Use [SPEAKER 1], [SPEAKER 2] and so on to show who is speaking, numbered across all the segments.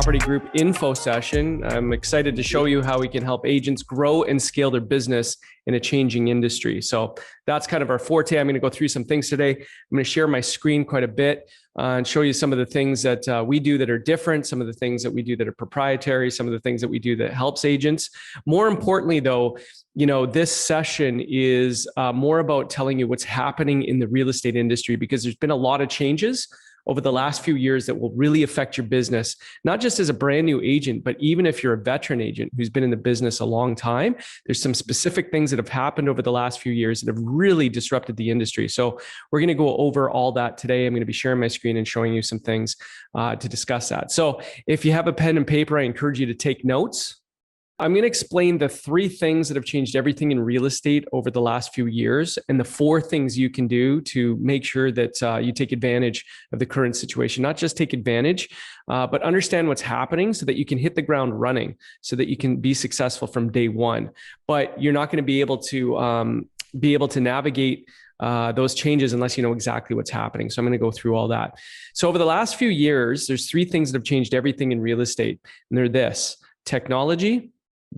[SPEAKER 1] Property Group info session. I'm excited to show you how we can help agents grow and scale their business in a changing industry. So that's kind of our forte. I'm going to go through some things today. I'm going to share my screen quite a bit and show you some of the things that we do that are different, some of the things that we do that are proprietary, some of the things that we do that helps agents. More importantly, though, this session is more about telling you what's happening in the real estate industry, because there's been a lot of changes over the last few years that will really affect your business, not just as a brand new agent, but even if you're a veteran agent who's been in the business a long time. There's some specific things that have happened over the last few years that have really disrupted the industry. So we're going to go over all that today. I'm going to be sharing my screen and showing you some things to discuss that. So if you have a pen and paper, I encourage you to take notes. I'm going to explain the 3 things that have changed everything in real estate over the last few years, and the 4 things you can do to make sure that you take advantage of the current situation. Not just take advantage, but understand what's happening so that you can hit the ground running, so that you can be successful from day one. But you're not going to be able to navigate those changes unless you know exactly what's happening. So I'm going to go through all that. So over the last few years, there's 3 things that have changed everything in real estate, and they're this: technology,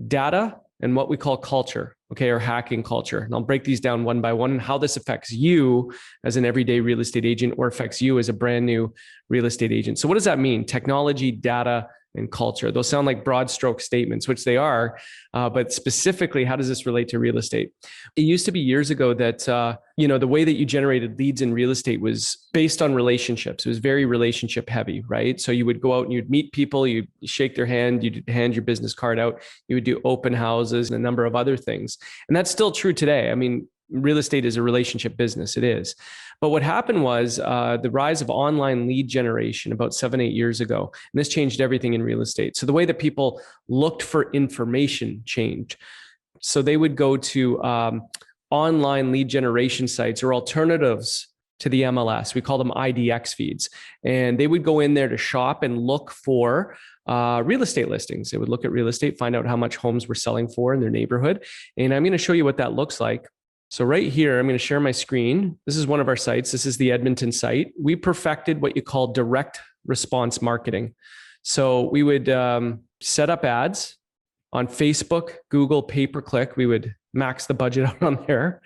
[SPEAKER 1] data, and what we call culture, or hacking culture. And I'll break these down one by one and how this affects you as an everyday real estate agent or affects you as a brand new real estate agent. So what does that mean? Technology, data, and culture. Those sound like broad stroke statements, which they are, but specifically, how does this relate to real estate? It used to be years ago that, the way that you generated leads in real estate was based on relationships. It was very relationship heavy, right? So you would go out and you'd meet people, you'd shake their hand, you'd hand your business card out, you would do open houses and a number of other things. And that's still true today. I mean, real estate is a relationship business. It is. But what happened was the rise of online lead generation about 7-8 years ago. And this changed everything in real estate. So the way that people looked for information changed. So they would go to online lead generation sites or alternatives to the MLS. We call them IDX feeds. And they would go in there to shop and look for real estate listings. They would look at real estate, find out how much homes were selling for in their neighborhood. And I'm going to show you what that looks like. So right here, I'm going to share my screen. This is one of our sites. This is the Edmonton site. We perfected what you call direct response marketing. So we would set up ads on Facebook, Google, pay-per-click. We would max the budget out on there.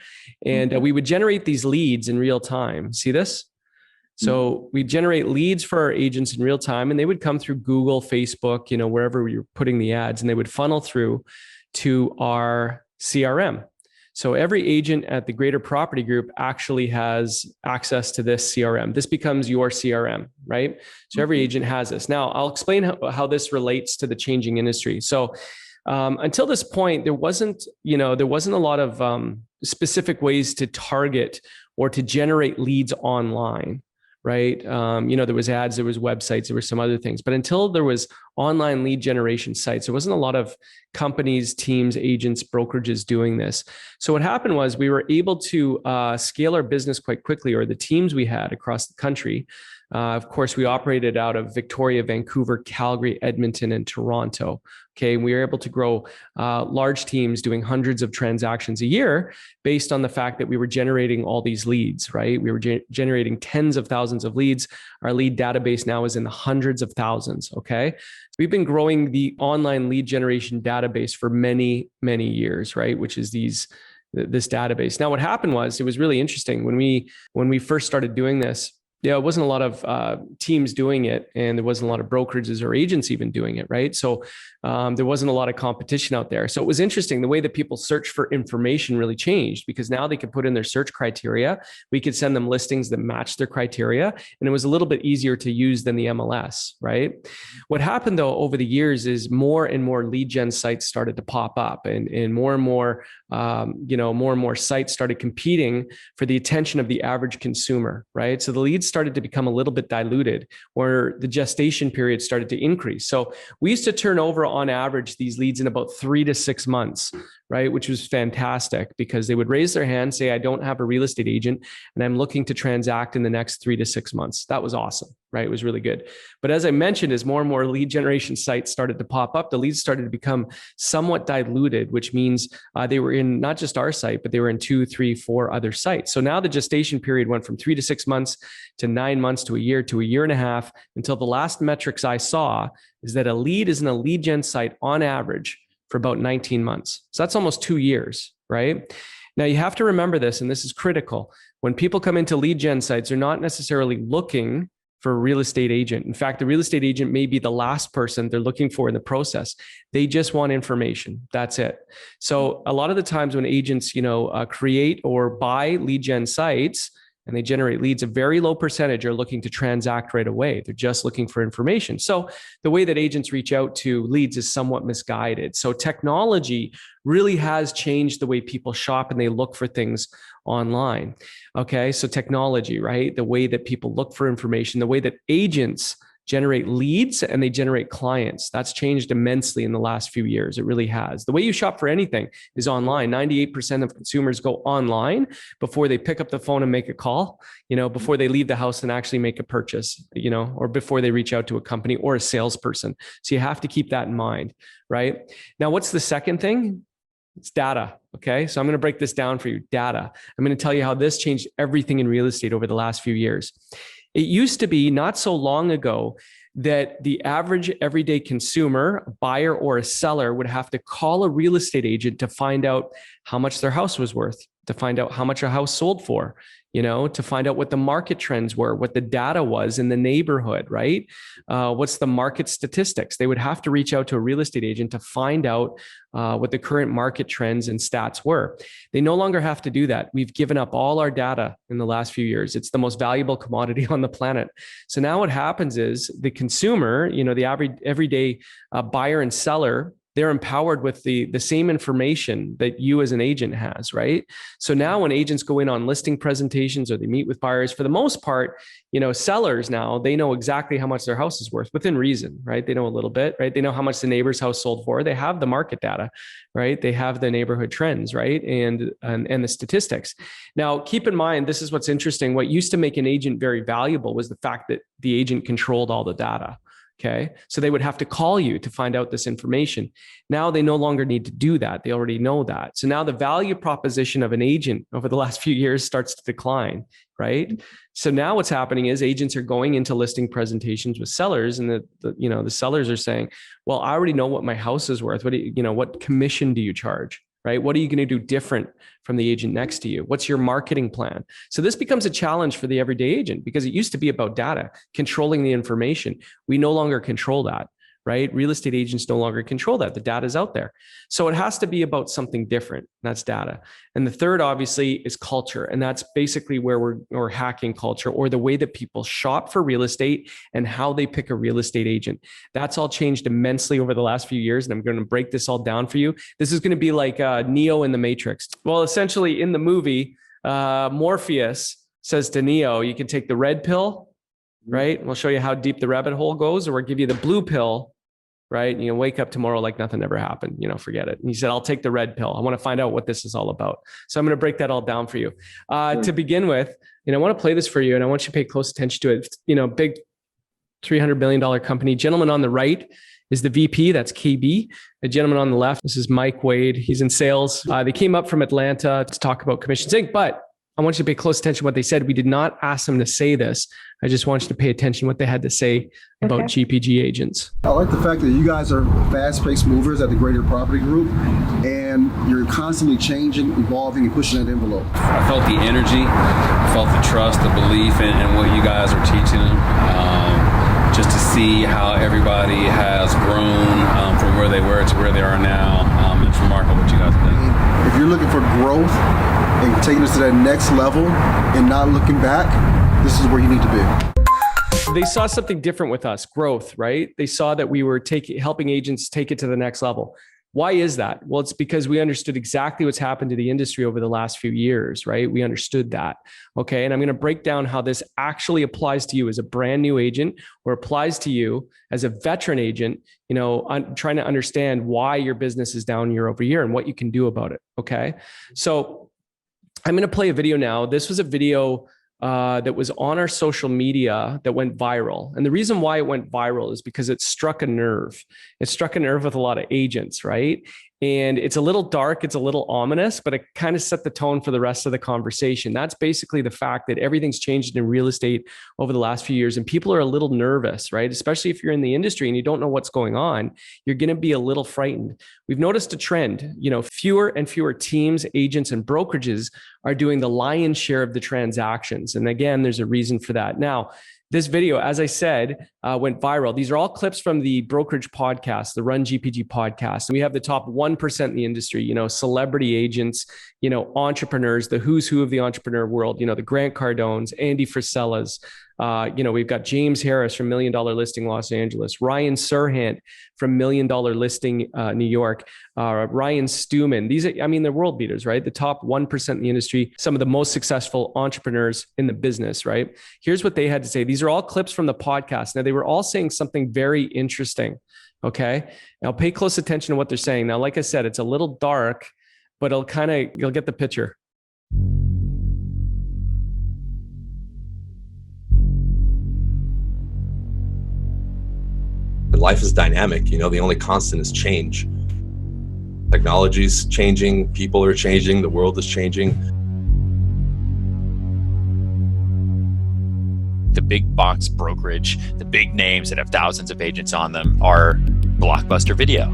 [SPEAKER 1] And we would generate these leads in real time. See this? So we generate leads for our agents in real time, and they would come through Google, Facebook, wherever you're putting the ads, and they would funnel through to our CRM. So every agent at the Greater Property Group actually has access to this CRM. This becomes your CRM, right? So every agent has this. Now, I'll explain how this relates to the changing industry. So until this point, there wasn't a lot of specific ways to target or to generate leads online. Right. There was ads, there was websites, there were some other things, but until there was online lead generation sites, there wasn't a lot of companies, teams, agents, brokerages doing this. So what happened was we were able to scale our business quite quickly, or the teams we had across the country. Of course, we operated out of Victoria, Vancouver, Calgary, Edmonton, and Toronto. We were able to grow large teams doing hundreds of transactions a year based on the fact that we were generating all these leads, right? We were generating tens of thousands of leads. Our lead database now is in the hundreds of thousands, We've been growing the online lead generation database for many, many years, right? Which is this database. Now, what happened was, it was really interesting when we first started doing this. It wasn't a lot of teams doing it, and there wasn't a lot of brokerages or agents even doing it, right? So there wasn't a lot of competition out there. So it was interesting. The way that people search for information really changed, because now they could put in their search criteria. We could send them listings that matched their criteria, and it was a little bit easier to use than the MLS, right? What happened though over the years is more and more lead gen sites started to pop up, and more sites started competing for the attention of the average consumer, right? So the leads started to become a little bit diluted, or the gestation period started to increase. So we used to turn over on average these leads in about 3 to 6 months, right? Which was fantastic because they would raise their hand, say, I don't have a real estate agent and I'm looking to transact in the next 3 to 6 months. That was awesome, right? It was really good. But as I mentioned, as more and more lead generation sites started to pop up, the leads started to become somewhat diluted, which means they were in not just our site, but they were in 2, 3, 4 other sites. So now the gestation period went from 3 to 6 months to 9 months to a year and a half, until the last metrics I saw is that a lead is in a lead gen site on average for about 19 months. So that's almost 2 years, right? Now you have to remember this, and this is critical. When people come into lead gen sites, they're not necessarily looking for a real estate agent. In fact, the real estate agent may be the last person they're looking for in the process. They just want information. That's it. So a lot of the times when agents, create or buy lead gen sites, and they generate leads, a very low percentage are looking to transact right away. They're just looking for information. So the way that agents reach out to leads is somewhat misguided. So technology really has changed the way people shop and they look for things online. Okay, so technology, right? The way that people look for information, the way that agents generate leads and they generate clients. That's changed immensely in the last few years. It really has. The way you shop for anything is online. 98% of consumers go online before they pick up the phone and make a call, before they leave the house and actually make a purchase, or before they reach out to a company or a salesperson. So you have to keep that in mind, right? Now, what's the second thing? It's data. Okay. So I'm going to break this down for you. Data. I'm going to tell you how this changed everything in real estate over the last few years. It used to be not so long ago that the average everyday consumer, a buyer or a seller, would have to call a real estate agent to find out how much their house was worth, to find out how much a house sold for, to find out what the market trends were, what the data was in the neighborhood, right? What's the market statistics? They would have to reach out to a real estate agent to find out what the current market trends and stats were. They no longer have to do that. We've given up all our data in the last few years. It's the most valuable commodity on the planet. So now what happens is the consumer, the average everyday buyer and seller, they're empowered with the same information that you as an agent has, right? So now when agents go in on listing presentations or they meet with buyers, for the most part, sellers now, they know exactly how much their house is worth within reason, right? They know a little bit, right? They know how much the neighbor's house sold for. They have the market data, right? They have the neighborhood trends, right? And the statistics. Now, keep in mind, this is what's interesting. What used to make an agent very valuable was the fact that the agent controlled all the data. Okay. So they would have to call you to find out this information. Now they no longer need to do that. They already know that. So now the value proposition of an agent over the last few years starts to decline, right? So now what's happening is agents are going into listing presentations with sellers, and the sellers are saying, well, I already know what my house is worth. What commission do you charge? Right? What are you going to do different from the agent next to you? What's your marketing plan? So this becomes a challenge for the everyday agent, because it used to be about data, controlling the information. We no longer control that, right? Real estate agents no longer control that. The data is out there. So it has to be about something different. That's data. And the third, obviously, is culture. And that's basically where we're hacking culture, or the way that people shop for real estate and how they pick a real estate agent. That's all changed immensely over the last few years. And I'm going to break this all down for you. This is going to be like Neo in the Matrix. Well, essentially in the movie, Morpheus says to Neo, you can take the red pill, right? We'll show you how deep the rabbit hole goes, or we'll give you the blue pill, right? And you'll wake up tomorrow like nothing ever happened, forget it. And he said, I'll take the red pill. I want to find out what this is all about. So I'm going to break that all down for you. To begin with, I want to play this for you, and I want you to pay close attention to it. Big $300 million company. Gentleman on the right is the VP, that's KB. The gentleman on the left, this is Mike Wade. He's in sales. They came up from Atlanta to talk about Commissions Inc., but I want you to pay close attention to what they said. We did not ask them to say this. I just want you to pay attention to what they had to say about GPG agents.
[SPEAKER 2] I like the fact that you guys are fast-paced movers at the Greater Property Group, and you're constantly changing, evolving, and pushing that envelope.
[SPEAKER 3] I felt the energy, I felt the trust, the belief in what you guys are teaching them. Just to see how everybody has grown from where they were to where they are now. It's remarkable what you guys have done.
[SPEAKER 2] If you're looking for growth and taking us to that next level and not looking back, this is where you need to be.
[SPEAKER 1] They saw something different with us, growth, right? They saw that we were helping agents take it to the next level. Why is that? Well, it's because we understood exactly what's happened to the industry over the last few years, right? We understood that. Okay. And I'm going to break down how this actually applies to you as a brand new agent, or applies to you as a veteran agent, trying to understand why your business is down year over year and what you can do about it. Okay. So I'm going to play a video now. This was a video that was on our social media that went viral. And the reason why it went viral is because it struck a nerve. It struck a nerve with a lot of agents, right? And it's a little dark, it's a little ominous, but it kind of set the tone for the rest of the conversation. That's basically the fact that everything's changed in real estate over the last few years, and people are a little nervous, right? Especially if you're in the industry and you don't know what's going on, you're going to be a little frightened. We've noticed a trend, fewer and fewer teams, agents, and brokerages are doing the lion's share of the transactions. And again, there's a reason for that. Now, this video, as I said, went viral. These are all clips from the brokerage podcast, the Run GPG podcast. And we have the top 1% in the industry, celebrity agents, entrepreneurs, the who's who of the entrepreneur world, the Grant Cardones, Andy Frisellas. We've got James Harris from $1 Million Listing Los Angeles, Ryan Serhant from $1 Million Listing New York, Ryan Stewman. They're world beaters, right? The top 1% in the industry, some of the most successful entrepreneurs in the business, right? Here's what they had to say. These are all clips from the podcast. Now, they were all saying something very interesting. Okay. Now pay close attention to what they're saying. Now, like I said, it's a little dark, but you'll get the picture.
[SPEAKER 4] Life is dynamic. The only constant is change. Technology's changing, people are changing, the world is changing.
[SPEAKER 5] The big box brokerage, the big names that have thousands of agents on them are Blockbuster Video.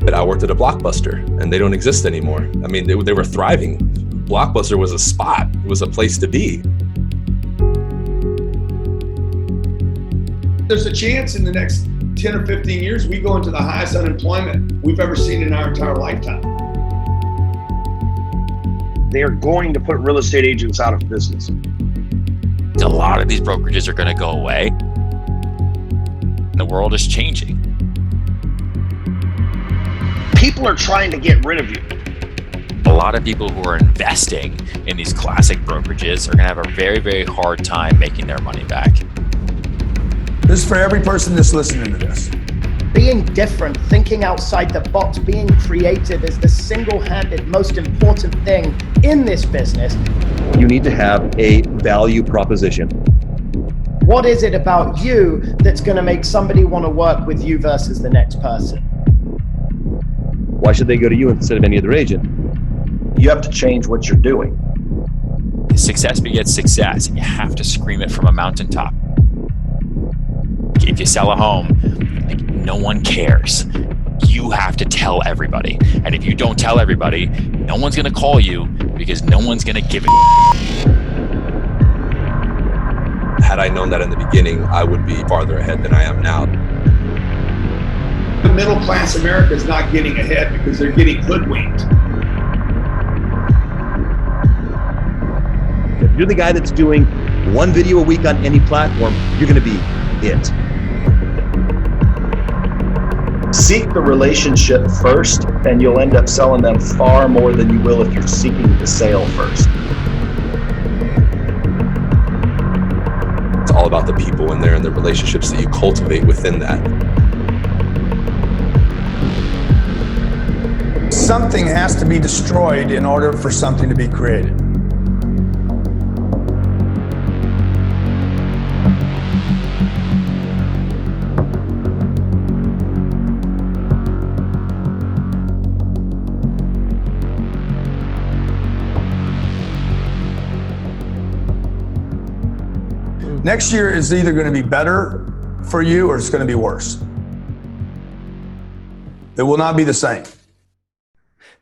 [SPEAKER 4] But I worked at a Blockbuster and they don't exist anymore. They were thriving. Blockbuster was a spot, it was a place to be.
[SPEAKER 6] There's a chance in the next 10 or 15 years, we go into the highest unemployment we've ever seen in our entire lifetime.
[SPEAKER 7] They're going to put real estate agents out of business.
[SPEAKER 5] A lot of these brokerages are going to go away. The world is changing.
[SPEAKER 7] People are trying to get rid of you.
[SPEAKER 5] A lot of people who are investing in these classic brokerages are going to have a very, very hard time making their money back.
[SPEAKER 6] This is for every person that's listening to this.
[SPEAKER 8] Being different, thinking outside the box, being creative is the single-handed most important thing in this business.
[SPEAKER 9] You need to have a value proposition.
[SPEAKER 8] What is it about you that's going to make somebody want to work with you versus the next person?
[SPEAKER 9] Why should they go to you instead of any other agent?
[SPEAKER 7] You have to change what you're doing.
[SPEAKER 5] Success begets success, and you have to scream it from a mountaintop. If you sell a home, no one cares. You have to tell everybody. And if you don't tell everybody, no one's going to call you because no one's going to give it.
[SPEAKER 4] Had I known that in the beginning, I would be farther ahead than I am now.
[SPEAKER 6] The middle class America is not getting ahead because they're getting hoodwinked.
[SPEAKER 9] If you're the guy that's doing one video a week on any platform, you're going to be it.
[SPEAKER 7] Seek the relationship first, and you'll end up selling them far more than you will if you're seeking the sale first.
[SPEAKER 4] It's all about the people in there and the relationships that you cultivate within that.
[SPEAKER 6] Something has to be destroyed in order for something to be created. Next year is either going to be better for you or it's going to be worse. It will not be the same.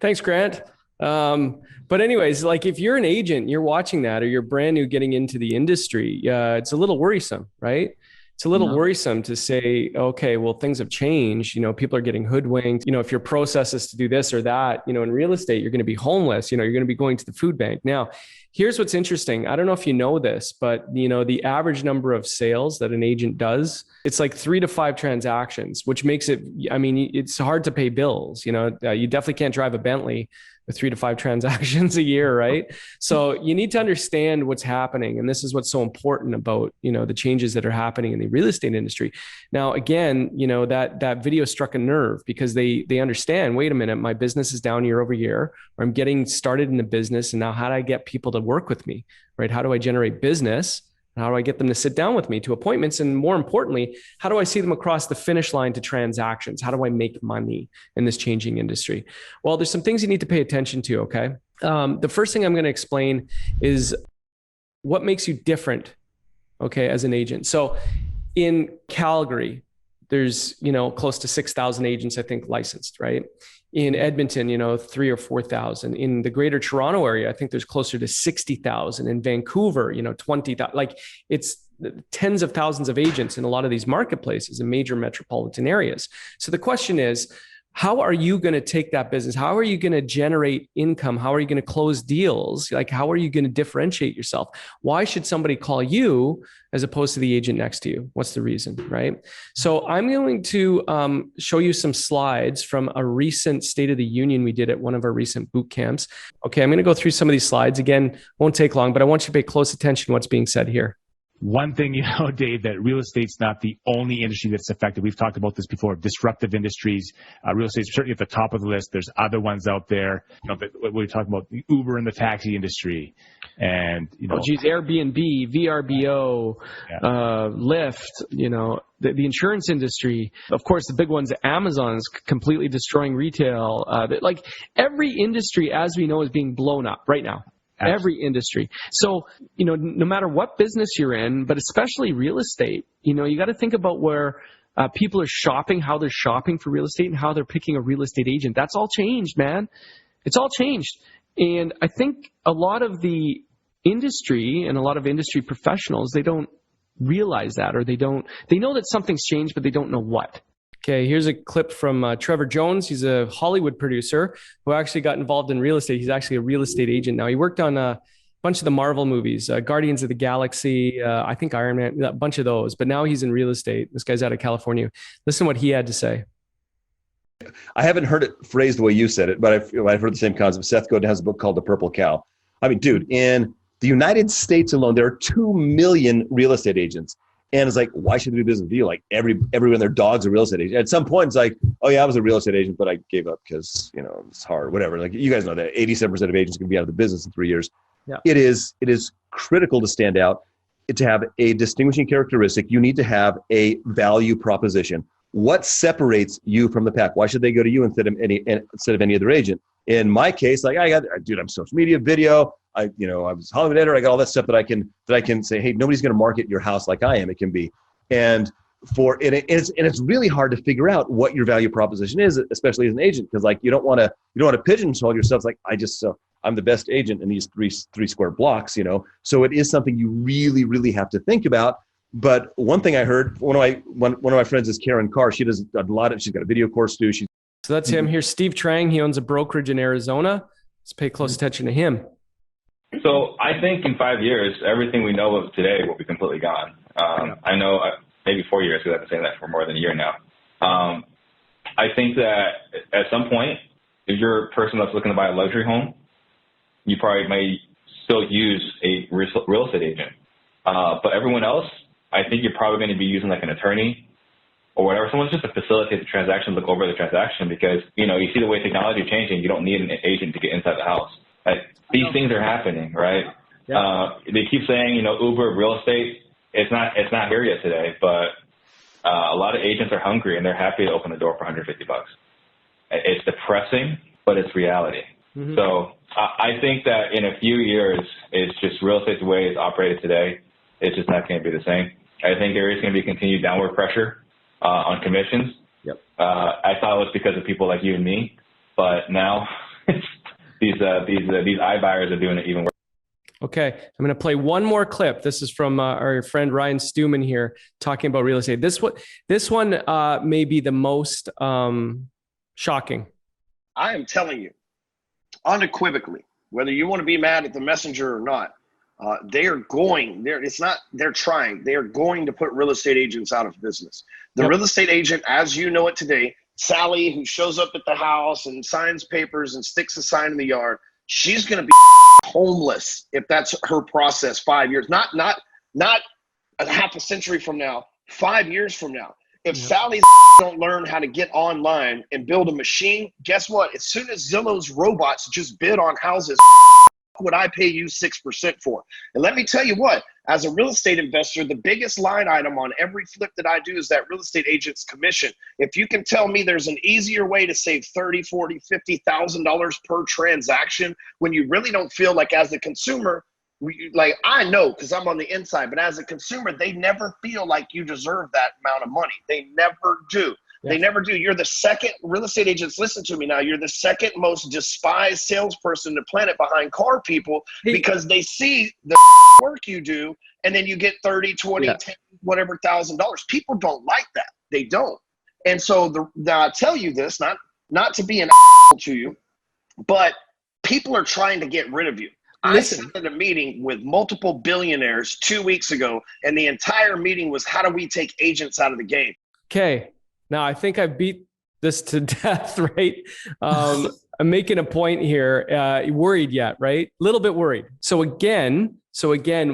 [SPEAKER 1] Thanks, Grant. But anyways, if you're an agent, you're watching that, or you're brand new getting into the industry, it's a little worrisome, right? it's a little worrisome to say, okay, well, things have changed. People are getting hoodwinked. If your process is to do this or that, in real estate, you're going to be homeless. You're going to be going to the food bank. Now, here's what's interesting. I don't know if you know this, but the average number of sales that an agent does, it's like 3 to 5 transactions, which makes it, it's hard to pay bills. You definitely can't drive a Bentley with 3 to 5 transactions a year, right? So you need to understand what's happening. And this is what's so important about, the changes that are happening in the real estate industry. Now, again, that video struck a nerve because they understand, wait a minute, my business is down year over year, or I'm getting started in the business. And now how do I get people to work with me, right? How do I generate business? How do I get them to sit down with me to appointments? And more importantly, how do I see them across the finish line to transactions? How do I make money in this changing industry? Well, there's some things you need to pay attention to, okay? The first thing I'm going to explain is what makes you different, okay, as an agent. So in Calgary, there's, close to 6,000 agents, I think, licensed, right? In Edmonton, 3,000 or 4,000. In the Greater Toronto area, I think there's closer to 60,000. In Vancouver, 20,000. Like it's tens of thousands of agents in a lot of these marketplaces in major metropolitan areas. So the question is, how are you going to take that business? How are you going to generate income? How are you going to close deals? Like, how are you going to differentiate yourself? Why should somebody call you as opposed to the agent next to you? What's the reason, right? So I'm going to show you some slides from a recent State of the Union we did at one of our recent boot camps. Okay, I'm going to go through some of these slides. Again, won't take long, but I want you to pay close attention to what's being said here.
[SPEAKER 10] One thing, Dave, that real estate's not the only industry that's affected. We've talked about this before, disruptive industries. Real estate's certainly at the top of the list. There's other ones out there. We're talking about the Uber and the taxi industry. And,
[SPEAKER 1] Airbnb, VRBO, Lyft, the insurance industry. Of course, the big ones, Amazon is completely destroying retail. Like every industry, as we know, is being blown up right now. Absolutely. Every industry. So, no matter what business you're in, but especially real estate, you got to think about where people are shopping, how they're shopping for real estate and how they're picking a real estate agent. That's all changed, man. It's all changed. And I think a lot of the industry and a lot of industry professionals, they don't realize that, or they know that something's changed, but they don't know what. Okay, here's a clip from Trevor Jones. He's a Hollywood producer who actually got involved in real estate. He's actually a real estate agent now. He worked on a bunch of the Marvel movies, Guardians of the Galaxy, I think Iron Man, a bunch of those. But now he's in real estate. This guy's out of California. Listen to what he had to say.
[SPEAKER 9] I haven't heard it phrased the way you said it, but I've heard the same concept. Seth Godin has a book called The Purple Cow. I mean, dude, in the United States alone, there are 2 million real estate agents. And it's like, why should we do business with you? Like everyone and their dog's a real estate agent. At some point, it's like, oh yeah, I was a real estate agent, but I gave up because, it's hard, whatever. Like you guys know that 87% of agents can be out of the business in 3 years. Yeah. It is critical to stand out, to have a distinguishing characteristic. You need to have a value proposition. What separates you from the pack? Why should they go to you instead of any other agent? In my case, like I'm social media, video. I was a Hollywood editor. I got all that stuff that I can say, hey, nobody's going to market your house like I am. It can be, and it's really hard to figure out what your value proposition is, especially as an agent, because like you don't want to pigeonhole yourself. Like I'm the best agent in these three square blocks, So it is something you really, really have to think about. But one thing I heard, one of my friends is Karen Carr. She does a lot of. She's got a video course too.
[SPEAKER 1] So that's him. Here's Steve Trang. He owns a brokerage in Arizona. Let's pay close attention to him.
[SPEAKER 11] So I think in 5 years, everything we know of today will be completely gone. I know maybe 4 years, because I've been saying that for more than a year now. I think that at some point, if you're a person that's looking to buy a luxury home, you probably may still use a real estate agent. But everyone else, I think you're probably going to be using like an attorney or whatever. Someone's just to facilitate the transaction, look over the transaction, because, you see the way technology is changing. You don't need an agent to get inside the house. Like, these things are happening, right? Yeah. They keep saying, Uber real estate. It's not here yet today, but a lot of agents are hungry and they're happy to open the door for $150. It's depressing, but it's reality. Mm-hmm. So I think that in a few years, it's just real estate the way it's operated today. It's just not going to be the same. I think there is going to be continued downward pressure on commissions. Yep. I thought it was because of people like you and me, but now these iBuyers are doing it even worse.
[SPEAKER 1] Okay, I'm going to play one more clip. This is from our friend Ryan Stewman here talking about real estate. This one may be the most shocking.
[SPEAKER 12] I am telling you, unequivocally, whether you want to be mad at the messenger or not, they're going to put real estate agents out of business. The real estate agent, as you know it today, Sally, who shows up at the house and signs papers and sticks a sign in the yard, she's going to be homeless if that's her process 5 years, not a half a century from now, 5 years from now. If Sally's don't learn how to get online and build a machine, guess what? As soon as Zillow's robots just bid on houses, would I pay you 6% for? And let me tell you what, as a real estate investor, the biggest line item on every flip that I do is that real estate agent's commission. If you can tell me there's an easier way to save $30,000, $40,000, $50,000 per transaction when you really don't feel like, as a consumer, like I know because I'm on the inside, but as a consumer, they never feel like you deserve that amount of money. They never do. They never do. You're the second, real estate agents, listen to me now, you're the second most despised salesperson on the planet behind car people because they see the work you do and then you get 30, 20, 10, whatever $1,000. People don't like that. They don't. And so I'll tell you this, not to be an to you, but people are trying to get rid of you. Listen. I sat in a meeting with multiple billionaires 2 weeks ago, and the entire meeting was, how do we take agents out of the game?
[SPEAKER 1] Okay. Now, I think I beat this to death, right? I'm making a point here. Worried yet, right? A little bit worried. So again,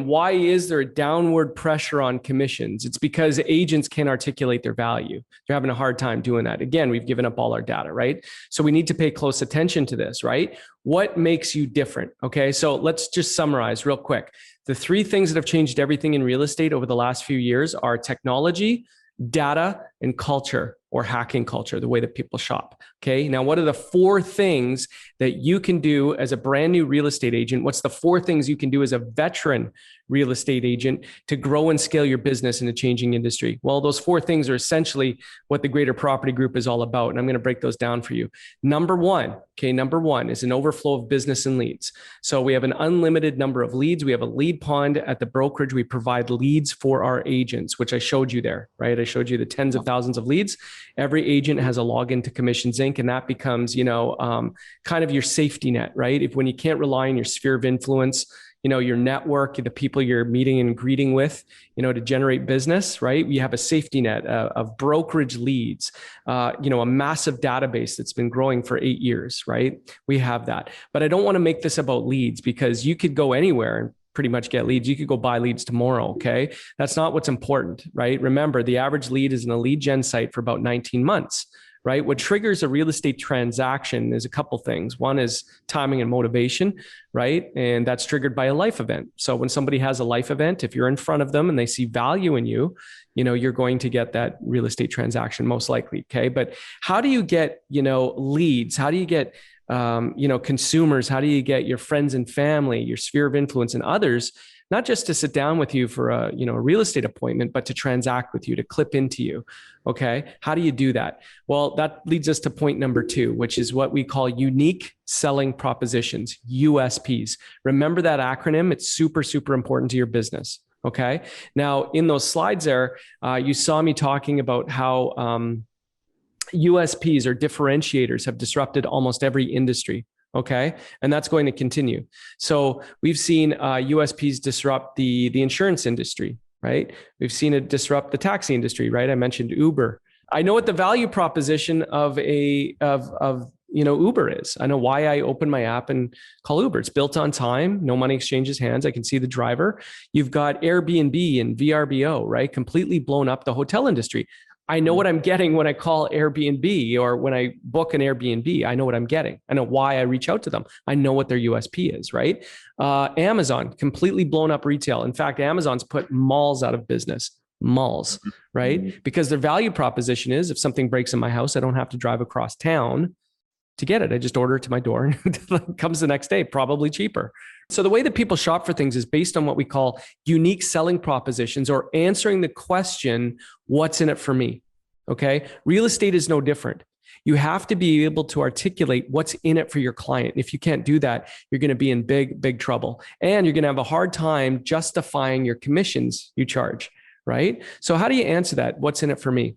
[SPEAKER 1] why is there a downward pressure on commissions? It's because agents can't articulate their value. They're having a hard time doing that. Again, we've given up all our data, right? So we need to pay close attention to this, right? What makes you different? Okay, so let's just summarize real quick. The three things that have changed everything in real estate over the last few years are technology, data, and culture, or hacking culture, the way that people shop. Okay. Now, what are the four things that you can do as a brand new real estate agent? What's the four things you can do as a veteran real estate agent to grow and scale your business in a changing industry? Well, those four things are essentially what the Greater Property Group is all about. And I'm going to break those down for you. Number one is an overflow of business and leads. So we have an unlimited number of leads. We have a lead pond at the brokerage. We provide leads for our agents, which I showed you there, right? I showed you the tens of thousands of leads. Every agent has a login to Commissions Inc. And that becomes, kind of your safety net, right? When you can't rely on your sphere of influence, your network, the people you're meeting and greeting with, to generate business, right? We have a safety net of brokerage leads, a massive database that's been growing for 8 years, right? We have that. But I don't want to make this about leads because you could go anywhere and pretty much get leads. You could go buy leads tomorrow. Okay. That's not what's important, right? Remember, the average lead is in a lead gen site for about 19 months. Right? What triggers a real estate transaction is a couple things. One is timing and motivation, right? And that's triggered by a life event. So when somebody has a life event, if you're in front of them and they see value in you, you're going to get that real estate transaction most likely. Okay. But how do you get, leads? How do you get, consumers? How do you get your friends and family, your sphere of influence and others, not just to sit down with you for a real estate appointment, but to transact with you, to clip into you. Okay. How do you do that? Well, that leads us to point number 2, which is what we call unique selling propositions, USPs. Remember that acronym. It's super, super important to your business. Okay. Now in those slides there, you saw me talking about how, USPs or differentiators have disrupted almost every industry. Okay. And that's going to continue. So we've seen USPs disrupt the insurance industry, right? We've seen it disrupt the taxi industry, right? I mentioned Uber. I know what the value proposition of Uber is. I know why I open my app and call Uber. It's built on time. No money exchanges hands. I can see the driver. You've got Airbnb and VRBO, right? Completely blown up the hotel industry. I know what I'm getting when I call Airbnb or when I book an Airbnb. I know what I'm getting. I know why I reach out to them. I know what their USP is, right? Amazon, completely blown up retail. In fact, Amazon's put malls out of business. Malls, right? Because their value proposition is if something breaks in my house, I don't have to drive across town to get it. I just order it to my door and it comes the next day, probably cheaper. So the way that people shop for things is based on what we call unique selling propositions or answering the question, what's in it for me? Okay. Real estate is no different. You have to be able to articulate what's in it for your client. If you can't do that, you're going to be in big trouble. And you're going to have a hard time justifying your commissions you charge, right? So how do you answer that? What's in it for me?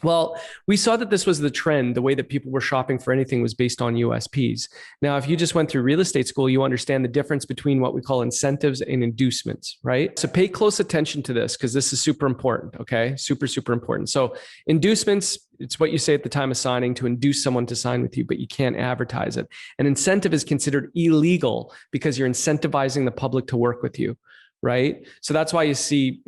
[SPEAKER 1] Well, we saw that this was the trend. The way that people were shopping for anything was based on USPs. Now, if you just went through real estate school, you understand the difference between what we call incentives and inducements, right? So pay close attention to this because this is super important, okay? Super important. So inducements, it's what you say at the time of signing to induce someone to sign with you, but you can't advertise it. An incentive is considered illegal because you're incentivizing the public to work with you. Right. So that's why you see,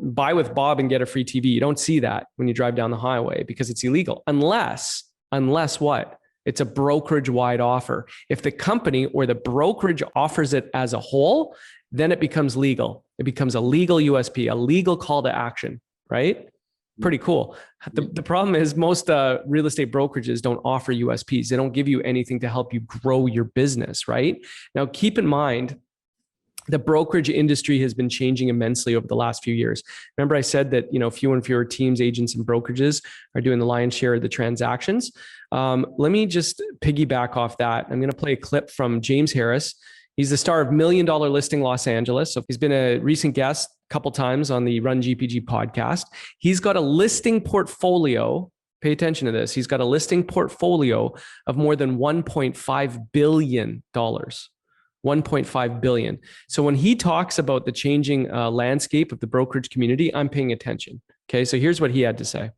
[SPEAKER 1] buy with Bob and get a free TV. You don't see that when you drive down the highway because it's illegal unless what? It's a brokerage wide offer. If the company or the brokerage offers it as a whole, then it becomes legal. It becomes a legal USP, a legal call to action, right? Pretty cool. The problem is most real estate brokerages don't offer USPs. They don't give you anything to help you grow your business, right? Now, keep in mind, the brokerage industry has been changing immensely over the last few years. Remember I said that, fewer and fewer teams, agents, and brokerages are doing the lion's share of the transactions. Let me just piggyback off that. I'm going to play a clip from James Harris. He's the star of $1 Million Listing Los Angeles. So he's been a recent guest a couple times on the Run GPG podcast. He's got a listing portfolio. Pay attention to this. He's got a listing portfolio of more than $1.5 billion. 1.5 billion. So when he talks about the changing landscape of the brokerage community, I'm paying attention. Okay, so here's what he had to say.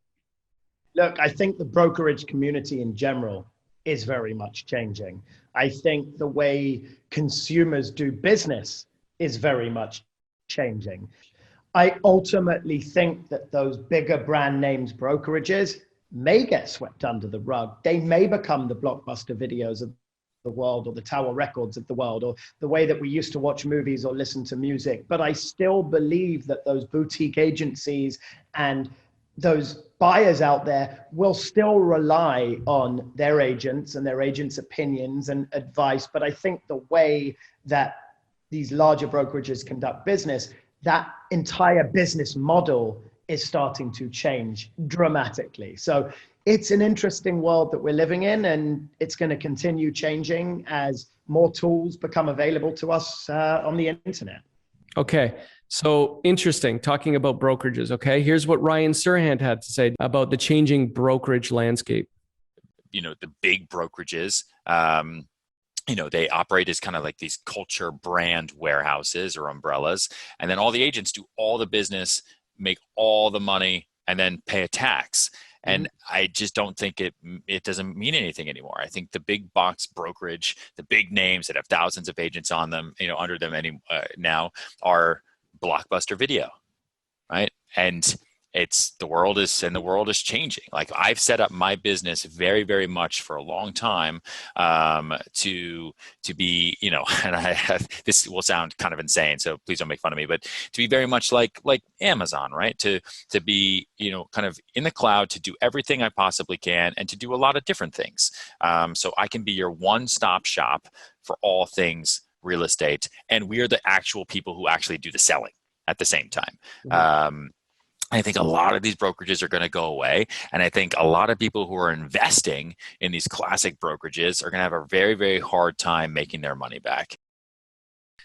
[SPEAKER 8] Look, I think the brokerage community in general is very much changing. I think the way consumers do business is very much changing. I ultimately think that those bigger brand names brokerages may get swept under the rug. They may become the Blockbuster Videos of the world or the Tower Records of the world or the way that we used to watch movies or listen to music. But I still believe that those boutique agencies and those buyers out there will still rely on their agents and their agents' opinions and advice. But I think the way that these larger brokerages conduct business, that entire business model is starting to change dramatically. So it's an interesting world that we're living in, and it's going to continue changing as more tools become available to us on the internet.
[SPEAKER 1] Okay, so interesting, talking about brokerages. Okay, here's what Ryan Serhant had to say about the changing brokerage landscape.
[SPEAKER 5] The big brokerages, they operate as kind of like these culture brand warehouses or umbrellas. And then all the agents do all the business, make all the money, and then pay a tax. And I just don't think it doesn't mean anything anymore. I think the big box brokerage, the big names that have thousands of agents on them, under them now are Blockbuster Video, right? And the world is changing. Like I've set up my business very, very much for a long time to be, and I have, this will sound kind of insane, so please don't make fun of me, but to be very much like Amazon, right? To be, kind of in the cloud, to do everything I possibly can and to do a lot of different things. So I can be your one-stop shop for all things real estate. And we're the actual people who actually do the selling at the same time. I think a lot of these brokerages are going to go away. And I think a lot of people who are investing in these classic brokerages are going to have a very, very hard time making their money back.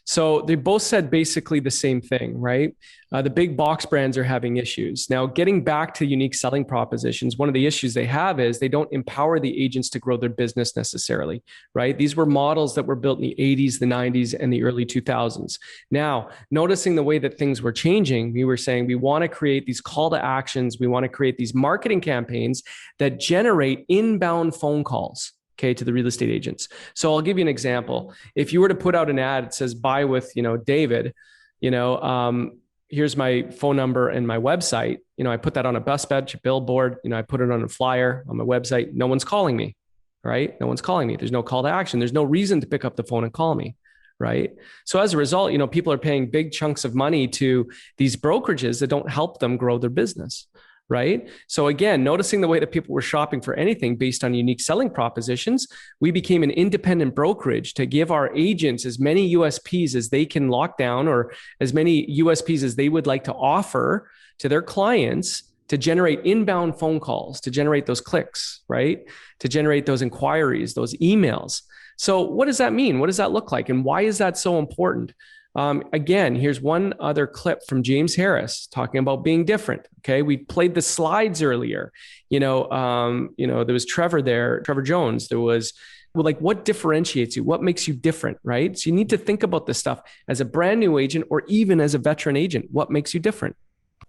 [SPEAKER 1] So they both said basically the same thing, right? The big box brands are having issues. Now, getting back to unique selling propositions, one of the issues they have is they don't empower the agents to grow their business necessarily, right? These were models that were built in the 80s, the 90s, and the early 2000s. Now, noticing the way that things were changing, we were saying we want to create these call to actions. We want to create these marketing campaigns that generate inbound phone calls. Okay, to the real estate agents. So I'll give you an example. If you were to put out an ad, it says buy with, David, here's my phone number and my website. I put that on a bus bench, a billboard, I put it on a flyer on my website. No one's calling me, right? No one's calling me. There's no call to action. There's no reason to pick up the phone and call me, right? So as a result, people are paying big chunks of money to these brokerages that don't help them grow their business. Right? So again, noticing the way that people were shopping for anything based on unique selling propositions, we became an independent brokerage to give our agents as many USPs as they can lock down or as many USPs as they would like to offer to their clients to generate inbound phone calls, to generate those clicks, right? To generate those inquiries, those emails. So what does that mean? What does that look like? And why is that so important? Again, here's one other clip from James Harris talking about being different. Okay. We played the slides earlier. There was Trevor Jones. There was, well, like, what differentiates you? What makes you different, right? So you need to think about this stuff as a brand new agent or even as a veteran agent. What makes you different?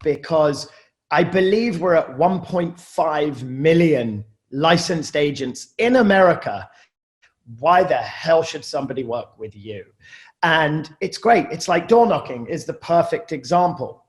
[SPEAKER 8] Because I believe we're at 1.5 million licensed agents in America. Why the hell should somebody work with you? And it's great. It's like door knocking is the perfect example.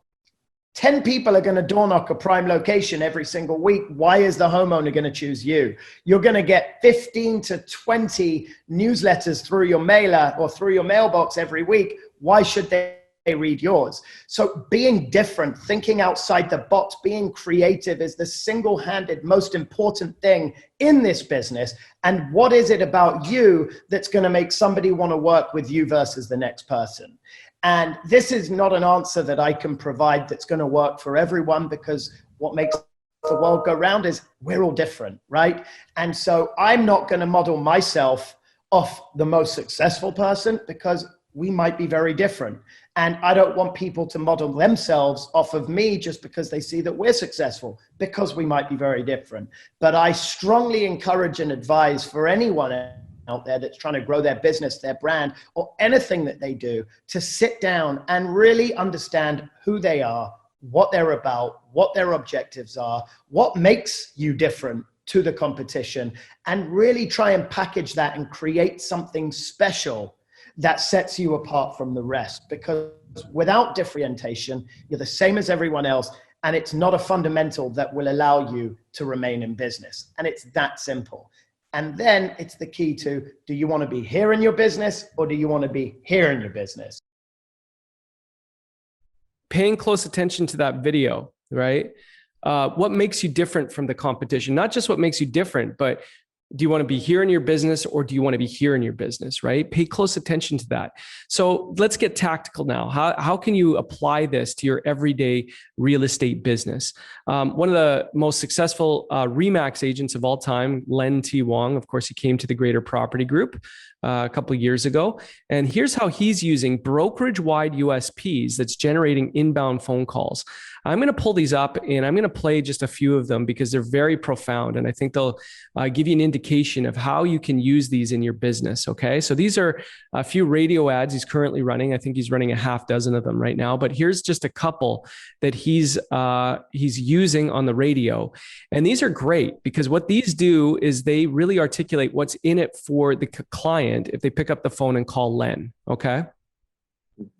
[SPEAKER 8] 10 people are going to door knock a prime location every single week. Why is the homeowner going to choose you? You're going to get 15 to 20 newsletters through your mailer or through your mailbox every week. Why should they read yours? So being different, thinking outside the box, being creative is the single-handed most important thing in this business. And what is it about you that's going to make somebody want to work with you versus the next person? And this is not an answer that I can provide that's going to work for everyone, because what makes the world go round is we're all different, right? And so I'm not going to model myself off the most successful person, because we might be very different. And I don't want people to model themselves off of me just because they see that we're successful, because we might be very different. But I strongly encourage and advise for anyone out there that's trying to grow their business, their brand, or anything that they do, to sit down and really understand who they are, what they're about, what their objectives are, what makes you different to the competition, and really try and package that and create something special that sets you apart from the rest. Because without differentiation, you're the same as everyone else, and it's not a fundamental that will allow you to remain in business. And it's that simple. And then it's the key to, do you want to be here in your business, or do you want to be here in your business?
[SPEAKER 1] Paying close attention to that video, right? What makes you different from the competition? Not just what makes you different, but do you want to be here in your business, or do you want to be here in your business, right? Pay close attention to that. So let's get tactical now. How can you apply this to your everyday real estate business? One of the most successful RE/MAX agents of all time, Len T. Wong, of course, he came to the Greater Property Group a couple of years ago. And here's how he's using brokerage-wide USPs that's generating inbound phone calls. I'm going to pull these up and I'm going to play just a few of them because they're very profound. And I think they'll give you an indication of how you can use these in your business. Okay. So these are a few radio ads he's currently running. I think he's running a half dozen of them right now, but here's just a couple that he's using on the radio. And these are great because what these do is they really articulate what's in it for the client if they pick up the phone and call Len. Okay.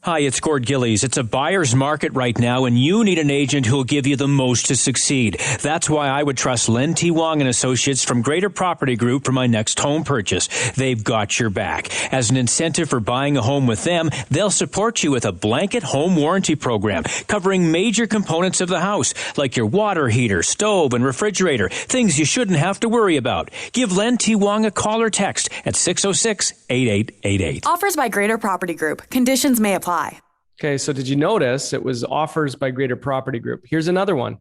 [SPEAKER 13] Hi, it's Gord Gillies. It's a buyer's market right now, and you need an agent who'll give you the most to succeed. That's why I would trust Len T. Wong and Associates from Greater Property Group for my next home purchase. They've got your back. As an incentive for buying a home with them, they'll support you with a blanket home warranty program covering major components of the house, like your water heater, stove, and refrigerator, things you shouldn't have to worry about. Give Len T. Wong a call or text at 606-8888.
[SPEAKER 14] Offers by Greater Property Group. Conditions may apply.
[SPEAKER 1] Okay, so did you notice it was offers by Greater Property Group? Here's another one.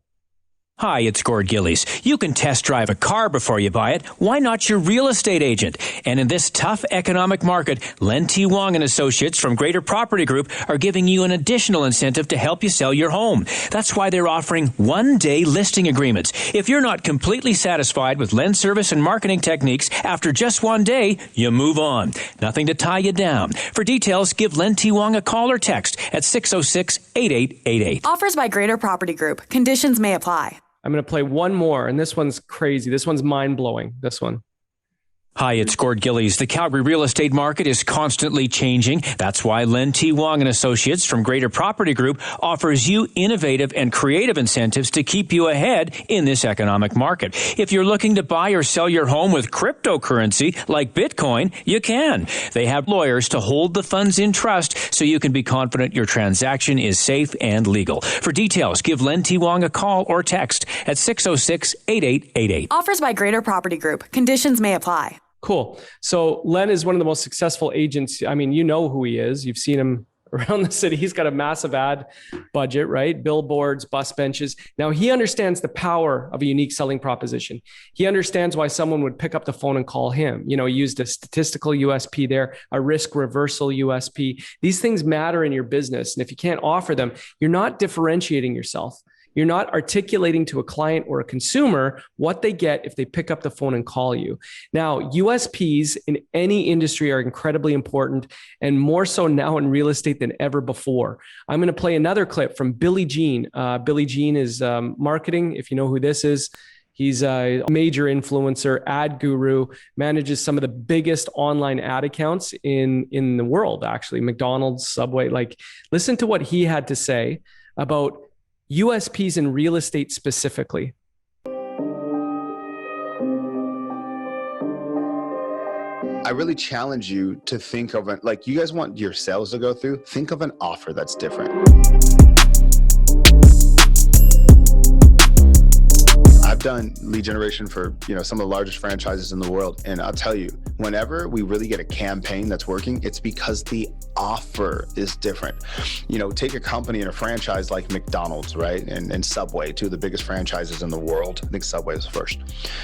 [SPEAKER 13] Hi, it's Gord Gillies. You can test drive a car before you buy it. Why not your real estate agent? And in this tough economic market, Len T. Wong and Associates from Greater Property Group are giving you an additional incentive to help you sell your home. That's why they're offering one-day listing agreements. If you're not completely satisfied with Len's service and marketing techniques after just one day, you move on. Nothing to tie you down. For details, give Len T. Wong a call or text at 606-8888.
[SPEAKER 14] Offers by Greater Property Group. Conditions may apply.
[SPEAKER 1] I'm going to play one more, and this one's crazy. This one's mind-blowing, this one.
[SPEAKER 13] Hi, it's Gord Gillies. The Calgary real estate market is constantly changing. That's why Len T. Wong and Associates from Greater Property Group offers you innovative and creative incentives to keep you ahead in this economic market. If you're looking to buy or sell your home with cryptocurrency like Bitcoin, you can. They have lawyers to hold the funds in trust so you can be confident your transaction is safe and legal. For details, give Len T. Wong a call or text at 606-8888.
[SPEAKER 14] Offers by Greater Property Group. Conditions may apply.
[SPEAKER 1] Cool. So Len is one of the most successful agents. I mean, you know who he is. You've seen him around the city. He's got a massive ad budget, right? Billboards, bus benches. Now he understands the power of a unique selling proposition. He understands why someone would pick up the phone and call him. He used a statistical USP there, a risk reversal USP. These things matter in your business. And if you can't offer them, you're not differentiating yourself. You're not articulating to a client or a consumer what they get if they pick up the phone and call you. Now, USPs in any industry are incredibly important, and more so now in real estate than ever before. I'm going to play another clip from Billy Jean. Billy Jean is marketing, if you know who this is. He's a major influencer, ad guru, manages some of the biggest online ad accounts in the world, actually, McDonald's, Subway. Listen to what he had to say about USPs in real estate specifically.
[SPEAKER 15] I really challenge you to think of it, you guys want your sales to go through, think of an offer that's different. I've done lead generation for, some of the largest franchises in the world. And I'll tell you, whenever we really get a campaign that's working, it's because the offer is different. Take a company and a franchise like McDonald's, right? And Subway, two of the biggest franchises in the world. I think Subway is first.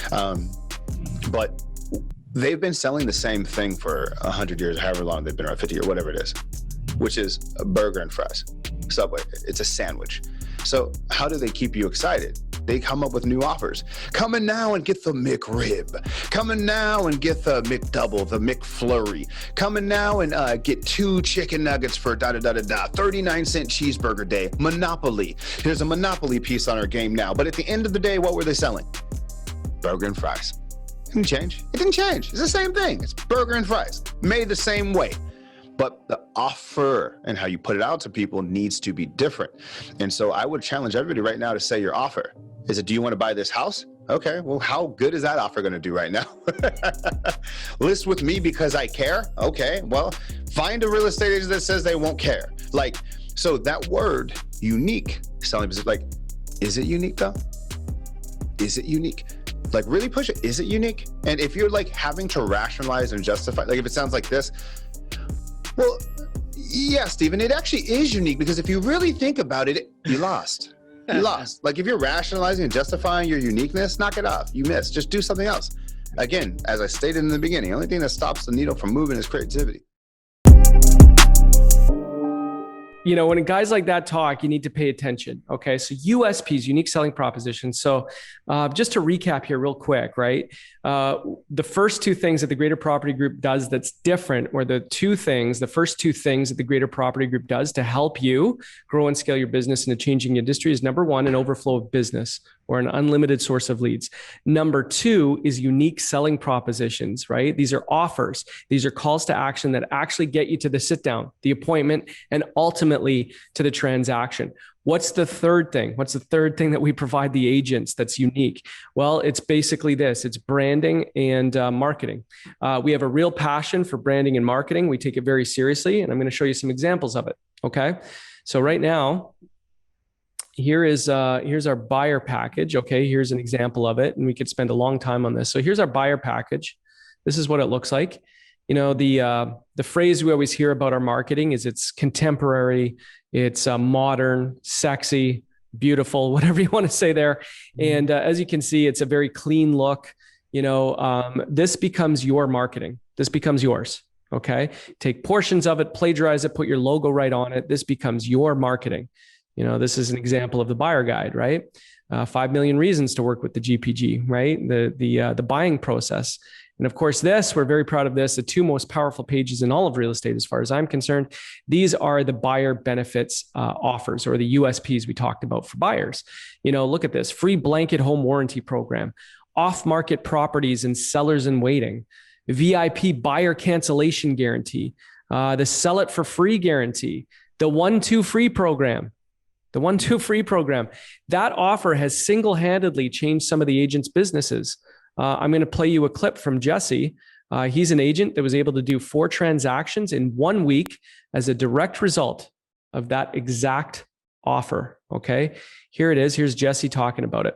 [SPEAKER 15] But they've been selling the same thing for 100 years, however long they've been around, 50 years, whatever it is, which is a burger and fries. Subway, it's a sandwich. So how do they keep you excited? They come up with new offers. Come in now and get the McRib. Come in now and get the McDouble, the McFlurry. Come in now and get 2 chicken nuggets for 39-cent cheeseburger day. Monopoly. There's a Monopoly piece on our game now. But at the end of the day, what were they selling? Burger and fries. It didn't change. It didn't change. It's the same thing. It's burger and fries, made the same way. But the offer and how you put it out to people needs to be different. And so I would challenge everybody right now to say your offer. Is it, do you want to buy this house? Okay, well, how good is that offer going to do right now? List with me because I care? Okay, well, find a real estate agent that says they won't care. So that word, unique, selling, is it unique though? Is it unique? Really push it. Is it unique? And if you're having to rationalize and justify, if it sounds like this, well, yeah, Stephen, it actually is unique because if you really think about it, you lost. You lost. If you're rationalizing and justifying your uniqueness, knock it off. You missed. Just do something else. Again, as I stated in the beginning, the only thing that stops the needle from moving is creativity.
[SPEAKER 1] When guys like that talk, you need to pay attention. Okay. So USPs, unique selling propositions. So just to recap here real quick, right? The first two things that the Greater Property Group does that's different, or the first two things that the Greater Property Group does to help you grow and scale your business in a changing industry is number one, an overflow of business or an unlimited source of leads. Number two is unique selling propositions, right? These are offers. These are calls to action that actually get you to the sit down, the appointment, and ultimately to the transaction. What's the third thing? What's the third thing that we provide the agents that's unique? Well, it's basically this. It's branding and marketing. We have a real passion for branding and marketing. We take it very seriously, and I'm going to show you some examples of it. Okay. So right now, here's our buyer package. Okay. Here's an example of it, and we could spend a long time on this. So here's our buyer package. This is what it looks like. The phrase we always hear about our marketing is it's contemporary, it's modern, sexy, beautiful, whatever you want to say there. And as you can see, it's a very clean look. This becomes your marketing. This becomes yours. Okay. Take portions of it, plagiarize it, put your logo right on it. This becomes your marketing. This is an example of the buyer guide, right? 5 million reasons to work with the GPG, right? The buying process. And of course, we're very proud of this, the 2 most powerful pages in all of real estate, as far as I'm concerned. These are the buyer benefits offers, or the USPs we talked about for buyers. Look at this: free blanket home warranty program, off-market properties and sellers in waiting, VIP buyer cancellation guarantee, the sell it for free guarantee, the 1-2 free program. The 1-2 free program. That offer has single-handedly changed some of the agents' businesses. I'm going to play you a clip from Jesse. He's an agent that was able to do 4 transactions in 1 week as a direct result of that exact offer. Okay, here it is. Here's Jesse talking about it.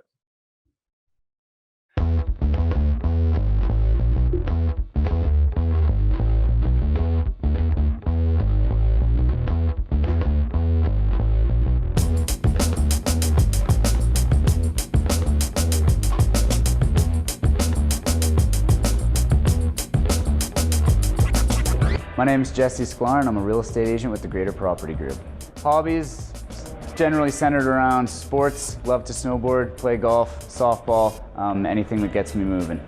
[SPEAKER 16] My name is Jesse Sklar, and I'm a real estate agent with the Greater Property Group. Hobbies, generally centered around sports. Love to snowboard, play golf, softball, anything that gets me moving.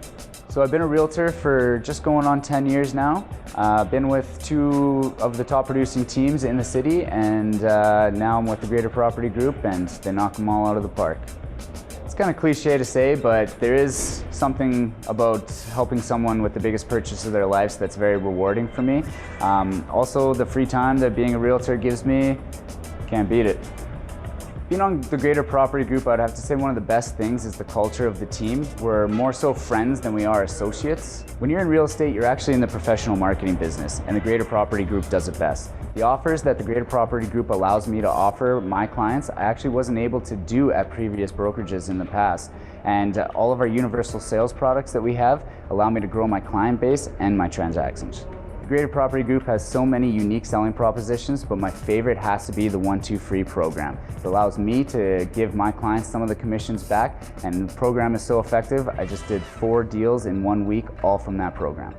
[SPEAKER 16] So I've been a realtor for just going on 10 years now. Been with 2 of the top producing teams in the city, and now I'm with the Greater Property Group, and they knock them all out of the park. It's kind of cliche to say, but there is something about helping someone with the biggest purchase of their lives that's very rewarding for me. Also, the free time that being a realtor gives me, can't beat it. Being on the Greater Property Group, I'd have to say one of the best things is the culture of the team. We're more so friends than we are associates. When you're in real estate, you're actually in the professional marketing business, and the Greater Property Group does it best. The offers that the Greater Property Group allows me to offer my clients, I actually wasn't able to do at previous brokerages in the past. And all of our universal sales products that we have allow me to grow my client base and my transactions. The Greater Property Group has so many unique selling propositions, but my favorite has to be the 1-2 free program. It allows me to give my clients some of the commissions back, and the program is so effective, I just did 4 deals in 1 week, all from that program.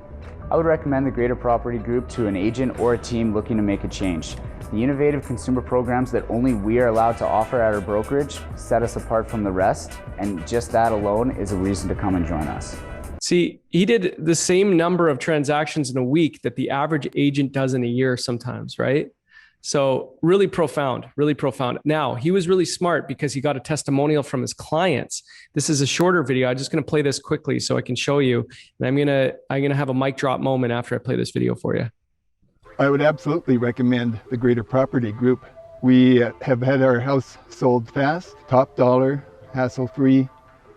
[SPEAKER 16] I would recommend the Greater Property Group to an agent or a team looking to make a change. The innovative consumer programs that only we are allowed to offer at our brokerage set us apart from the rest, and just that alone is a reason to come and join us.
[SPEAKER 1] See, he did the same number of transactions in a week that the average agent does in a year sometimes, right? So really profound, really profound. Now, he was really smart because he got a testimonial from his clients. This is a shorter video. I'm just going to play this quickly so I can show you. And I'm going to have a mic drop moment after I play this video for you.
[SPEAKER 17] I would absolutely recommend the Greater Property Group. We have had our house sold fast, top dollar, hassle-free.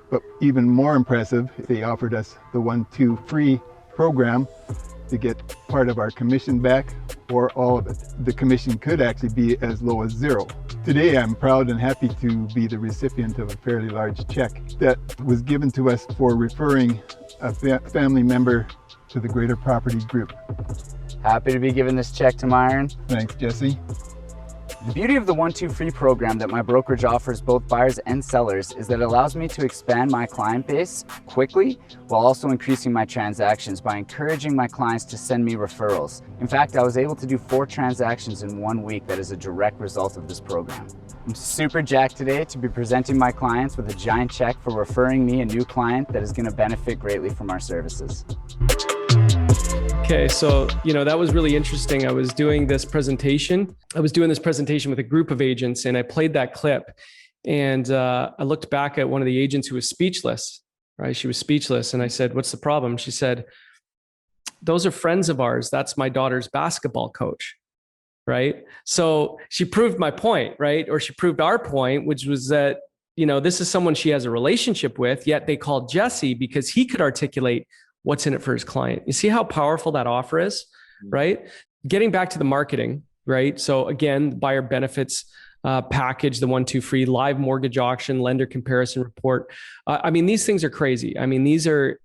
[SPEAKER 17] But even more impressive, they offered us the 1-2 free program to get part of our commission back or all of it. The commission could actually be as low as 0. Today, I'm proud and happy to be the recipient of a fairly large check that was given to us for referring a family member to the Greater Property Group.
[SPEAKER 16] Happy to be giving this check to Myron.
[SPEAKER 17] Thanks, Jesse.
[SPEAKER 16] The beauty of the 1-2 free program that my brokerage offers both buyers and sellers is that it allows me to expand my client base quickly while also increasing my transactions by encouraging my clients to send me referrals. In fact, I was able to do 4 transactions in 1 week that is a direct result of this program. I'm super jacked today to be presenting my clients with a giant check for referring me a new client that is going to benefit greatly from our services.
[SPEAKER 1] Okay, so, that was really interesting. I was doing this presentation with a group of agents, and I played that clip, and I looked back at one of the agents who was speechless, right? She was speechless. And I said, "What's the problem?" She said, "Those are friends of ours. That's my daughter's basketball coach." Right? So she proved my point, right? Or she proved our point, which was that, this is someone she has a relationship with, yet they called Jesse because he could articulate what's in it for his client. You see how powerful that offer is, right? Getting back to the marketing, right? So again, the buyer benefits package, the 1-2 free live mortgage auction, lender comparison report. These things are crazy. These are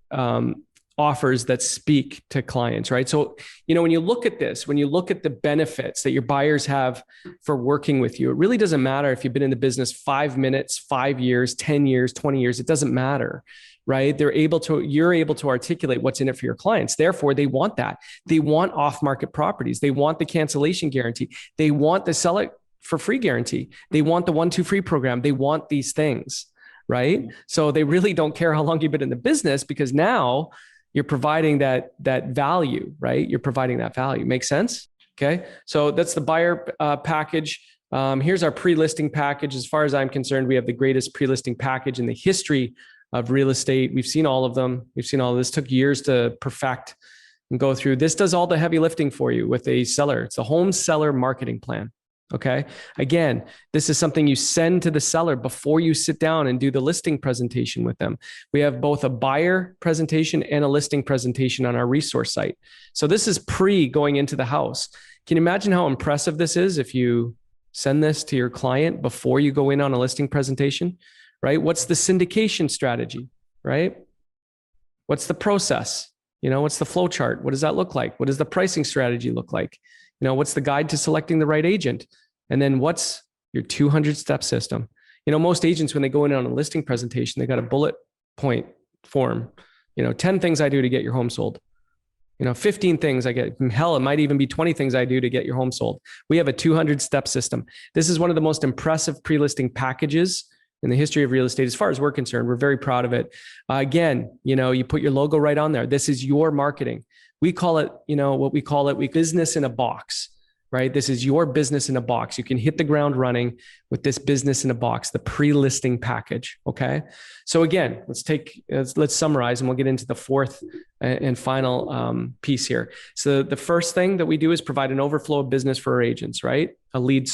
[SPEAKER 1] offers that speak to clients, right? So, when you look at this, when you look at the benefits that your buyers have for working with you, it really doesn't matter if you've been in the business 5 minutes, 5 years, 10 years, 20 years, it doesn't matter, right? You're able to articulate what's in it for your clients. Therefore, they want that. They want off-market properties. They want the cancellation guarantee. They want the sell it for free guarantee. They want the 1-2 free program. They want these things, right? So they really don't care how long you've been in the business, because now you're providing that value, right? You're providing that value. Make sense? Okay. So that's the buyer package. Here's our pre-listing package. As far as I'm concerned, we have the greatest pre-listing package in the history of real estate. We've seen all of them. We've seen all of this. Took years to perfect and go through. This does all the heavy lifting for you with a seller. It's a home seller marketing plan. Okay. Again, this is something you send to the seller before you sit down and do the listing presentation with them. We have both a buyer presentation and a listing presentation on our resource site. So this is pre going into the house. Can you imagine how impressive this is if you send this to your client before you go in on a listing presentation, right? What's the syndication strategy, right? What's the process? What's the flow chart? What does that look like? What does the pricing strategy look like? What's the guide to selecting the right agent? And then what's your 200-step system? Most agents, when they go in on a listing presentation, they got a bullet point form. 10 things I do to get your home sold. 15 things I get. Hell, it might even be 20 things I do to get your home sold. We have a 200-step system. This is one of the most impressive pre-listing packages in the history of real estate. As far as we're concerned, we're very proud of it. Again, you put your logo right on there. This is your marketing. We call it, what we call it, business in a box, right? This is your business in a box. You can hit the ground running with this business in a box, the pre-listing package. Okay. So again, let's summarize, and we'll get into the fourth and final piece here. So the first thing that we do is provide an overflow of business for our agents, right? A lead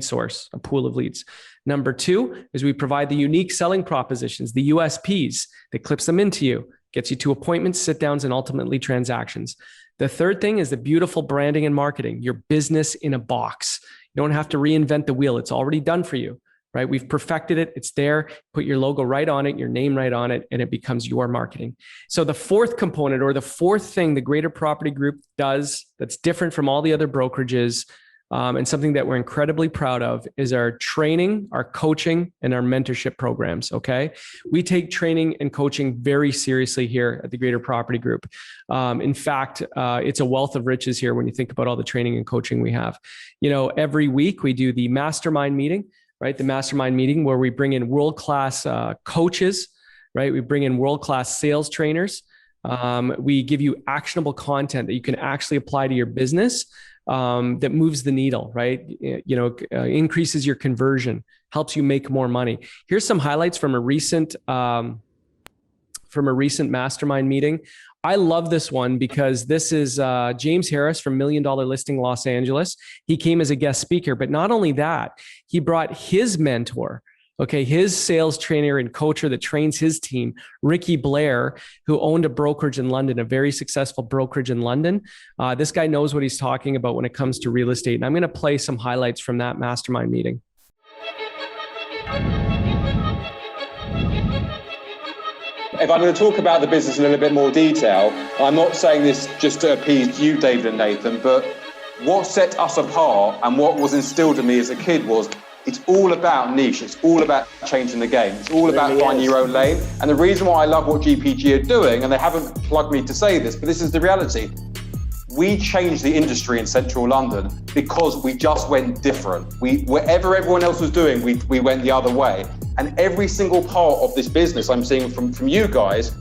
[SPEAKER 1] source, a pool of leads. Number two is we provide the unique selling propositions, the USPs that clips them into you, gets you to appointments, sit downs, and ultimately transactions. The third thing is the beautiful branding and marketing, your business in a box. You don't have to reinvent the wheel. It's already done for you, right? We've perfected it. It's there. Put your logo right on it, your name right on it, and it becomes your marketing. So the fourth component, or the fourth thing the Greater Property Group does that's different from all the other brokerages, and something that we're incredibly proud of, is our training, our coaching, and our mentorship programs. Okay. We take training and coaching very seriously here at the Greater Property Group. In fact, it's a wealth of riches here when you think about all the training and coaching we have. Every week we do the mastermind meeting, right? The mastermind meeting where we bring in world-class coaches, right? We bring in world-class sales trainers. We give you actionable content that you can actually apply to your business. That moves the needle, right? Increases your conversion, helps you make more money. Here's some highlights from a recent mastermind meeting. I love this one because this is James Harris from $1 Million Listing Los Angeles. He came as a guest speaker, but not only that, he brought his mentor, his sales trainer and coacher that trains his team, Ricky Blair, who owned a brokerage in London, a very successful brokerage in London. This guy knows what he's talking about when it comes to real estate. And I'm going to play some highlights from that mastermind meeting.
[SPEAKER 18] If I'm going to talk about the business in a little bit more detail, I'm not saying this just to appease you, David and Nathan, but what set us apart and what was instilled in me as a kid was it's all about niche. It's all about changing the game. It's all about finding your own lane. And the reason why I love what GPG are doing, and they haven't plugged me to say this, but this is the reality. We changed the industry in central London because we just went different. Wherever everyone else was doing, we went the other way. And every single part of this business I'm seeing from you guys,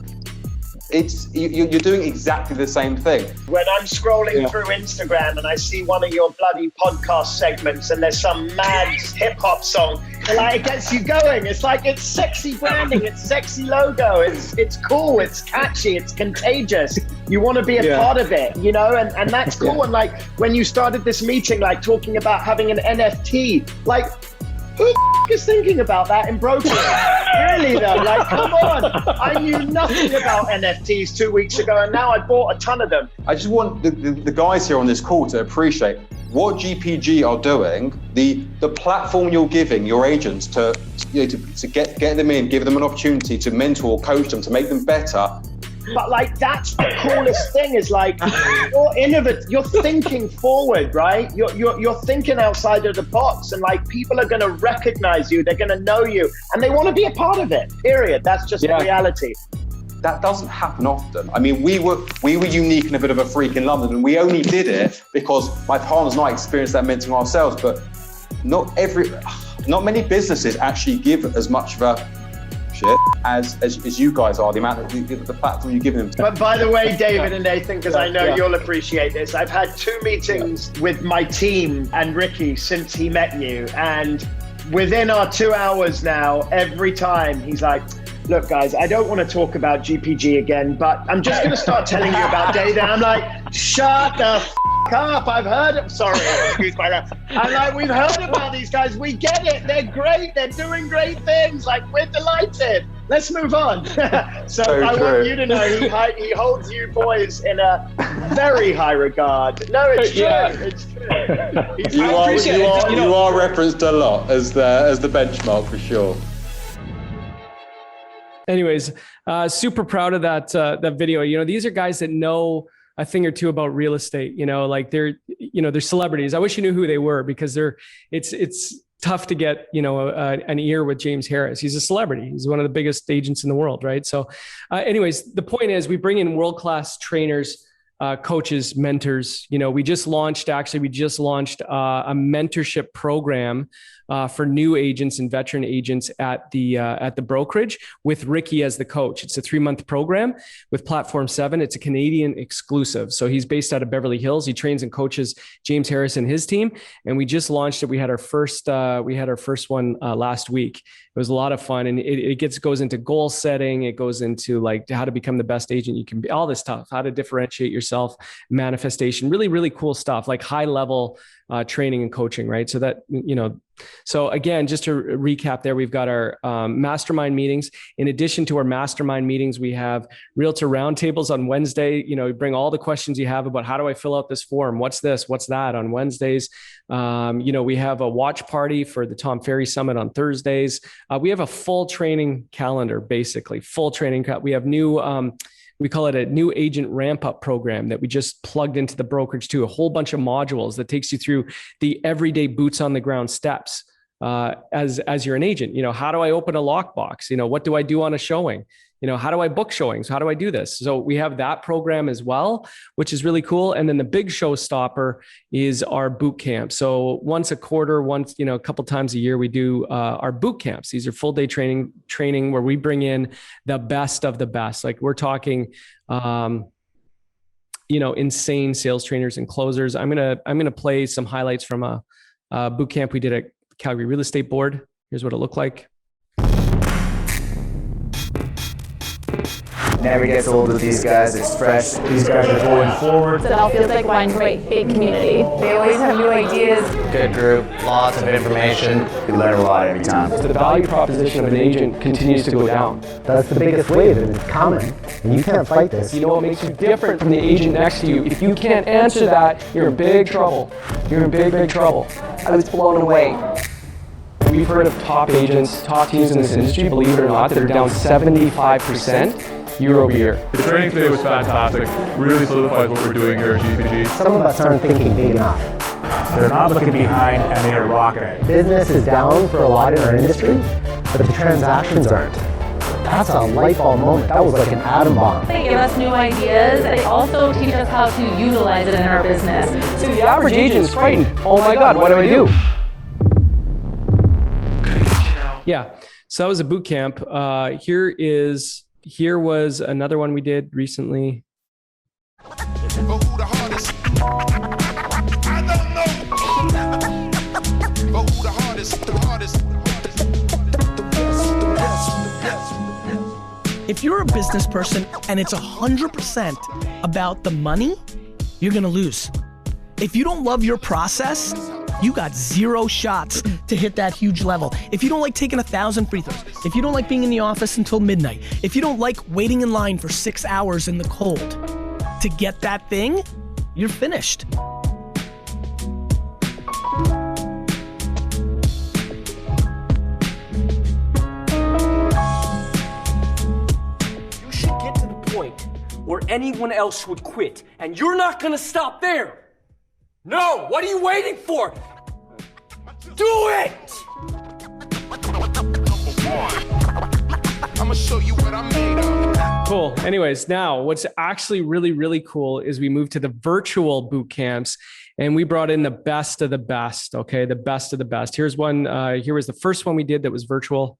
[SPEAKER 18] you're doing exactly the same thing.
[SPEAKER 8] When I'm scrolling through Instagram and I see one of your bloody podcast segments and there's some mad hip hop song, it gets you going. It's like, it's sexy branding, it's sexy logo, it's cool, it's catchy, it's contagious. You want to be a part of it, and that's cool. And when you started this meeting, talking about having an NFT, who is thinking about that in brokerage? Really though, come on. I knew nothing about NFTs 2 weeks ago and now I bought a ton of them.
[SPEAKER 18] I just want the guys here on this call to appreciate what GPG are doing, the platform you're giving your agents to get them in, give them an opportunity to mentor, coach them, to make them better.
[SPEAKER 8] But that's the coolest thing is you're innovative, you're thinking forward, right? You're thinking outside of the box, and people are going to recognize you, they're going to know you, and they want to be a part of it, period. That's just the reality.
[SPEAKER 18] That doesn't happen often. I mean, we were unique and a bit of a freak in London, and we only did it because my partners and I experienced that mentoring ourselves, but not many businesses actually give as much of a shit as you guys are, the amount of the platform you're giving them.
[SPEAKER 8] But by the way, David and Nathan, because I know you'll appreciate this, I've had 2 meetings with my team and Ricky since he met you, and within our 2 hours now, every time he's like, look guys, I don't want to talk about GPG again, but I'm just going to start telling you about data. I'm like, shut the up, I've heard it. Sorry, excuse my wrath. I'm we've heard about these guys. We get it. They're great. They're doing great things. We're delighted. Let's move on. So I want you to know he holds you boys in a very high regard. No, it's true. It's true.
[SPEAKER 18] You are referenced a lot as the benchmark for sure.
[SPEAKER 1] Anyways, super proud of that video. These are guys that know a thing or two about real estate, they're celebrities. I wish you knew who they were because it's tough to get, an ear with James Harris. He's a celebrity. He's one of the biggest agents in the world. Right. So anyways, the point is we bring in world-class trainers, coaches, mentors. We just launched a mentorship program for new agents and veteran agents at the brokerage with Ricky as the coach. It's a 3-month program with Platform 7. It's a Canadian exclusive. So he's based out of Beverly Hills. He trains and coaches James Harris and his team. And we just launched it. We had our first one last week. It was a lot of fun. And it goes into goal setting. It goes into like how to become the best agent you can be, all this stuff, how to differentiate yourself, manifestation, really, really cool stuff, like high level training and coaching, right? So that, so again, just to recap there, we've got our mastermind meetings. In addition to our mastermind meetings, we have realtor roundtables on Wednesday. We bring all the questions you have about how do I fill out this form? What's this? What's that on Wednesdays? We have a watch party for the Tom Ferry Summit on Thursdays. We have a full training calendar, basically full training. We have new, we call it a new agent ramp up program that we just plugged into the brokerage too. A whole bunch of modules that takes you through the everyday boots on the ground steps as you're an agent. How do I open a lockbox? What do I do on a showing? How do I book showings? How do I do this? So we have that program as well, which is really cool. And then the big showstopper is our boot camp. So once a quarter, a couple times a year, we do our boot camps. These are full day training where we bring in the best of the best. Like we're talking, insane sales trainers and closers. I'm gonna play some highlights from a boot camp we did at Calgary Real Estate Board. Here's what it looked like.
[SPEAKER 19] Never gets old with these guys. It's fresh. These guys are going forward.
[SPEAKER 20] So it all feels like one great big community. They always have new ideas.
[SPEAKER 19] Good group, lots of information. We learn a lot every time.
[SPEAKER 1] The value proposition of an agent continues to go down.
[SPEAKER 21] That's the biggest wave, and it's coming. And you can't fight this.
[SPEAKER 1] What makes you different from the agent next to you? If you can't answer that, you're in big trouble. You're in big, big trouble.
[SPEAKER 20] I was blown away.
[SPEAKER 1] We've heard of top agents, top teams in this industry, believe it or not, that are down 75%. Year over year.
[SPEAKER 22] The training today was fantastic. Really solidified what we're doing here at GPG.
[SPEAKER 21] Some of us aren't thinking big enough.
[SPEAKER 10] They're not looking behind and they are rocking.
[SPEAKER 21] Business is down for a lot in our industry, but the transactions aren't. That's a light bulb moment. That was like an atom bomb.
[SPEAKER 20] They give us new ideas. They also teach us how to utilize it in our business.
[SPEAKER 1] See, the average agent is frightened. Oh my God, what do I do? Yeah, so that was a boot camp. Here was another one we did recently.
[SPEAKER 23] If you're a business person and it's 100% about the money, you're gonna lose. If you don't love your process, you got 0 shots to hit that huge level. If you don't like taking 1,000 free throws, if you don't like being in the office until midnight, if you don't like waiting in line for 6 hours in the cold, to get that thing, you're finished.
[SPEAKER 24] You should get to the point where anyone else would quit, and you're not gonna stop there. No, what are you waiting for? Do it!
[SPEAKER 25] I'ma show you what I'm made of.
[SPEAKER 1] Cool. Anyways, now what's actually really, really cool is we moved to the virtual boot camps and we brought in the best of the best. Okay. The best of the best. Here's one. Here was the first one we did that was virtual.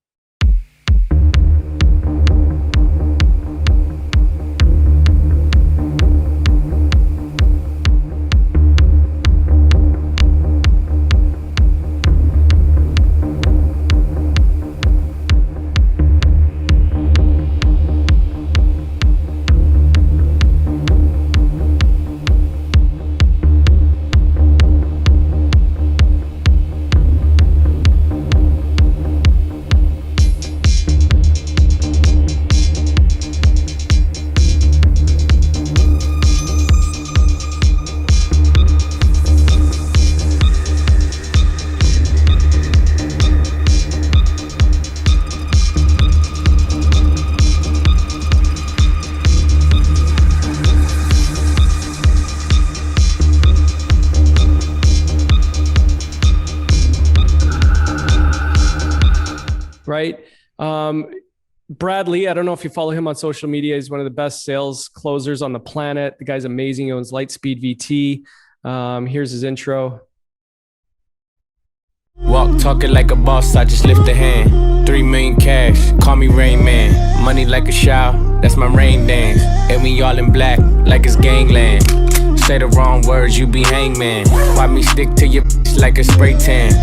[SPEAKER 1] Right? Bradley, I don't know if you follow him on social media. He's one of the best sales closers on the planet. The guy's amazing. He owns Lightspeed VT. Here's his intro.
[SPEAKER 2] Walk talking like a boss, I just lift a hand. 3 million cash, call me Rain Man. Money like a shower, that's my rain dance. And we all in black, like it's gangland. Say the wrong words, you be hangman. Why me stick to your like a spray tan?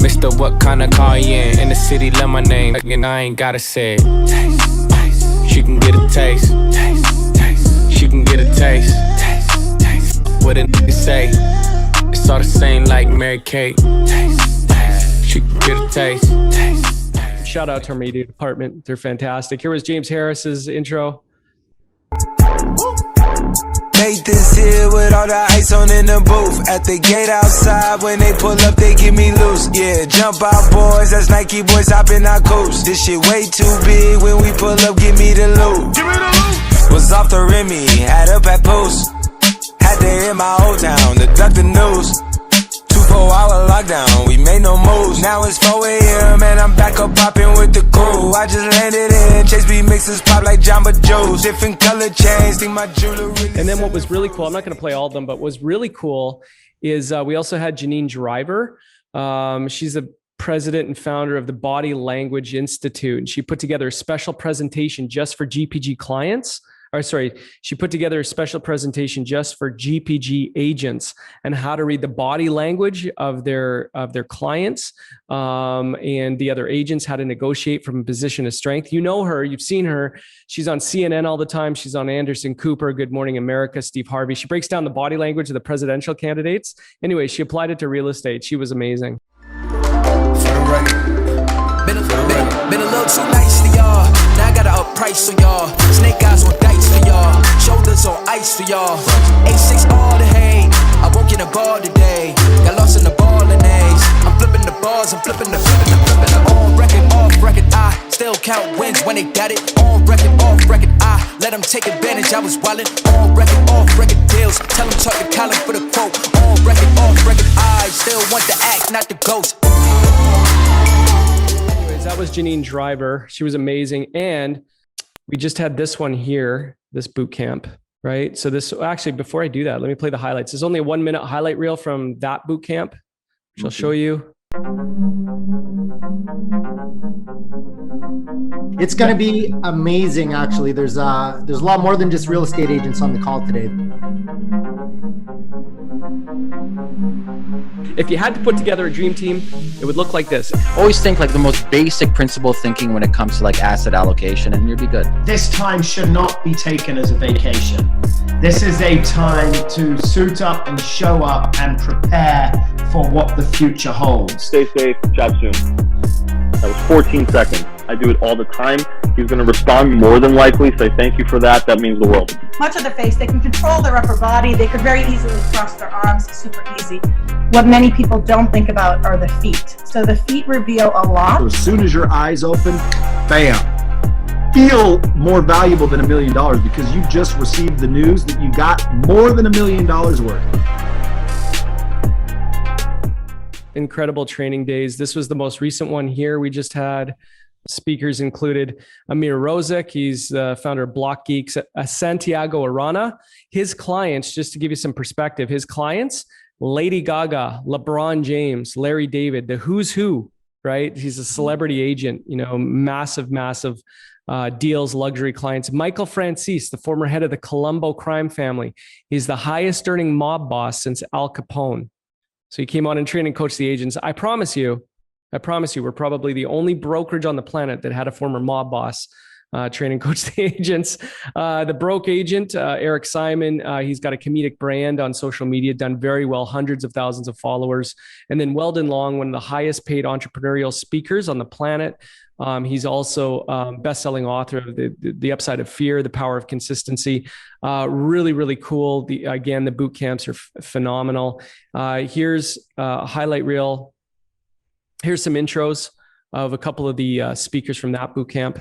[SPEAKER 2] Mister, what kind of car you in the city, love my name, and I ain't gotta say it. Taste, taste. She can get a taste. Taste, taste. She can get a taste. Taste, taste. What a nigga say? It's all the same like Mary Kate. Taste, taste. She can get a taste. Taste, taste.
[SPEAKER 1] Shout out to our media department. They're fantastic. Here was James Harris's intro.
[SPEAKER 3] Made this here with all the ice on in the booth. At the gate outside, when they pull up, they give me loose. Yeah, jump out, boys. That's Nike boys hopping our coops. This shit way too big. When we pull up, give me the loot. Give me the loot. Was off the Remy, had up at post. Had to hit my old town to duck the news. 24-hour lockdown, we made no moves. Now it's 4 a.m. and I'm back up popping with the crew. I just landed in, Chase B mixes pop like Jamba Joe's. Different color chains, think my jewelry.
[SPEAKER 1] And then what was really cool, I'm not going to play all of them, but what was really cool is we also had Janine Driver. She's the president and founder of the Body Language Institute. And she put together a special presentation just for GPG clients. She put together a special presentation just for GPG agents and how to read the body language of their clients and the other agents, how to negotiate from a position of strength. You know her, you've seen her. She's on CNN all the time. She's on Anderson Cooper, Good Morning America, Steve Harvey. She breaks down the body language of the presidential candidates. Anyway, she applied it to real estate. She was amazing.
[SPEAKER 3] Been a little too nice for y'all. Now I gotta up price for y'all. Snake eyes on dice for y'all. Shoulders on ice for y'all. A6 all the hate. I won't get a ball today. Got lost in the ball and A's. I'm flipping the balls. I'm flipping the. On record, off record. I still count wins when they got it. On record, off record. I let them take advantage. I was wildin'. On record, off record deals. Tell them talk to Colin for the quote. On record, off record. I still want the act, not the ghost.
[SPEAKER 1] That was Janine Driver. She was amazing. And we just had this one here, this boot camp, right? So this, actually, before I do that, let me play the highlights. There's only a 1 minute highlight reel from that boot camp, which I'll show you.
[SPEAKER 4] It's going to be amazing, actually. There's a lot more than just real estate agents on the call today.
[SPEAKER 1] If you had to put together a dream team, it would look like this.
[SPEAKER 6] Always think like the most basic principle thinking when it comes to like asset allocation, and you'll be good.
[SPEAKER 8] This time should not be taken as a vacation. This is a time to suit up and show up and prepare for what the future holds.
[SPEAKER 7] Stay safe, chat soon. That was 14 seconds. I do it all the time. He's going to respond more than likely, say thank you for that. That means the world.
[SPEAKER 26] Much of the face, they can control their upper body. They could very easily cross their arms, super easy. What many people don't think about are the feet. So the feet reveal a lot.
[SPEAKER 27] So as soon as your eyes open, bam. Feel more valuable than $1 million because you just received the news that you got more than $1 million worth.
[SPEAKER 1] Incredible training days. This was the most recent one here. We just had speakers included Amir Rozek. He's the founder of Block Geeks. Santiago Arana. His clients, just to give you some perspective, his clients, Lady Gaga, LeBron James, Larry David, the who's who, right? He's a celebrity agent, massive deals, luxury clients. Michael Francis, the former head of the Colombo crime family. He's the highest earning mob boss since Al Capone. So he came on and trained and coached the agents. I promise you, we're probably the only brokerage on the planet that had a former mob boss train and coach the agents. The broke agent, Eric Simon, he's got a comedic brand on social media, done very well, hundreds of thousands of followers. And then Weldon Long, one of the highest paid entrepreneurial speakers on the planet. He's also best-selling author of the Upside of Fear, The Power of Consistency. Really, really cool. The boot camps are phenomenal. Here's a highlight reel. Here's some intros of a couple of the speakers from that boot camp.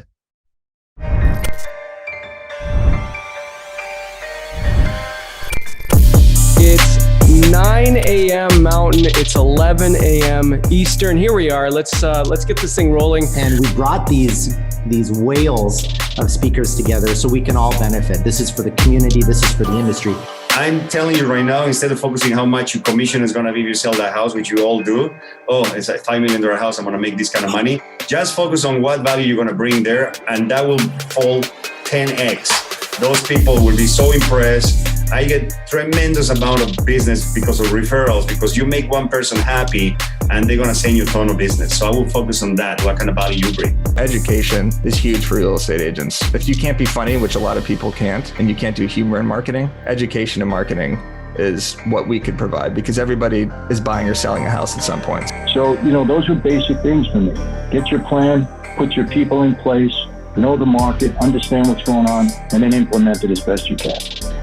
[SPEAKER 1] It's 9 a.m. Mountain. It's 11 a.m. Eastern. Here we are. Let's get this thing rolling.
[SPEAKER 4] And we brought these these whales of speakers together so we can all benefit. This is for the community. This is for the industry.
[SPEAKER 5] I'm telling you right now, instead of focusing how much your commission is going to be if you sell that house, which you all do, it's a $5 million house, I'm going to make this kind of money. Just focus on what value you're going to bring there, and that will fall 10x. Those people will be so impressed. I get tremendous amount of business because of referrals, because you make one person happy and they're going to send you a ton of business. So I will focus on that, what kind of value you bring.
[SPEAKER 9] Education is huge for real estate agents. If you can't be funny, which a lot of people can't, and you can't do humor in marketing, education and marketing is what we could provide, because everybody is buying or selling a house at some point.
[SPEAKER 11] So, those are basic things for me. Get your plan, put your people in place, know the market, understand what's going on, and then implement it as best you can.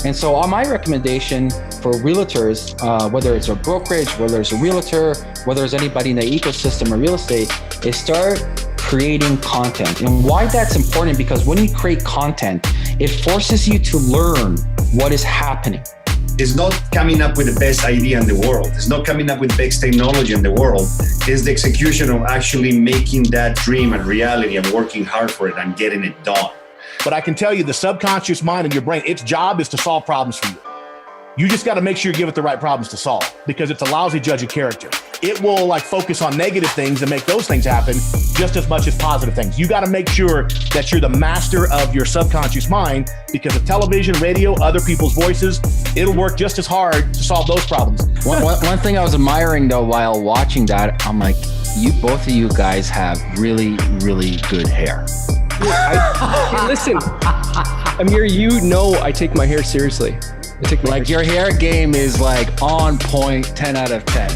[SPEAKER 12] And so my recommendation for realtors, whether it's a brokerage, whether it's a realtor, whether it's anybody in the ecosystem of real estate, is start creating content. And why that's important, because when you create content, it forces you to learn what is happening.
[SPEAKER 5] It's not coming up with the best idea in the world. It's not coming up with the best technology in the world. It's the execution of actually making that dream a reality and working hard for it and getting it done.
[SPEAKER 13] But I can tell you, the subconscious mind in your brain, its job is to solve problems for you. You just got to make sure you give it the right problems to solve, because it's a lousy judge of character. It will focus on negative things and make those things happen just as much as positive things. You got to make sure that you're the master of your subconscious mind, because of television, radio, other people's voices, it'll work just as hard to solve those problems.
[SPEAKER 16] One thing I was admiring though while watching that, I'm like, both of you guys have really, really good hair.
[SPEAKER 1] Hey, listen, Amir, I take my hair seriously.
[SPEAKER 16] Your hair game is on point, 10 out of 10.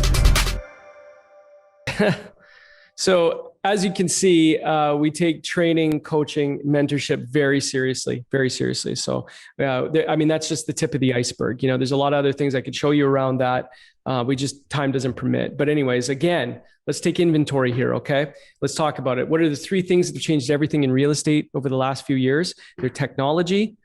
[SPEAKER 1] So as you can see, we take training, coaching, mentorship very seriously, very seriously. So, that's just the tip of the iceberg. There's a lot of other things I could show you around that. Time doesn't permit. But anyways, again, let's take inventory here. Okay. Let's talk about it. What are the three things that have changed everything in real estate over the last few years? They're technology,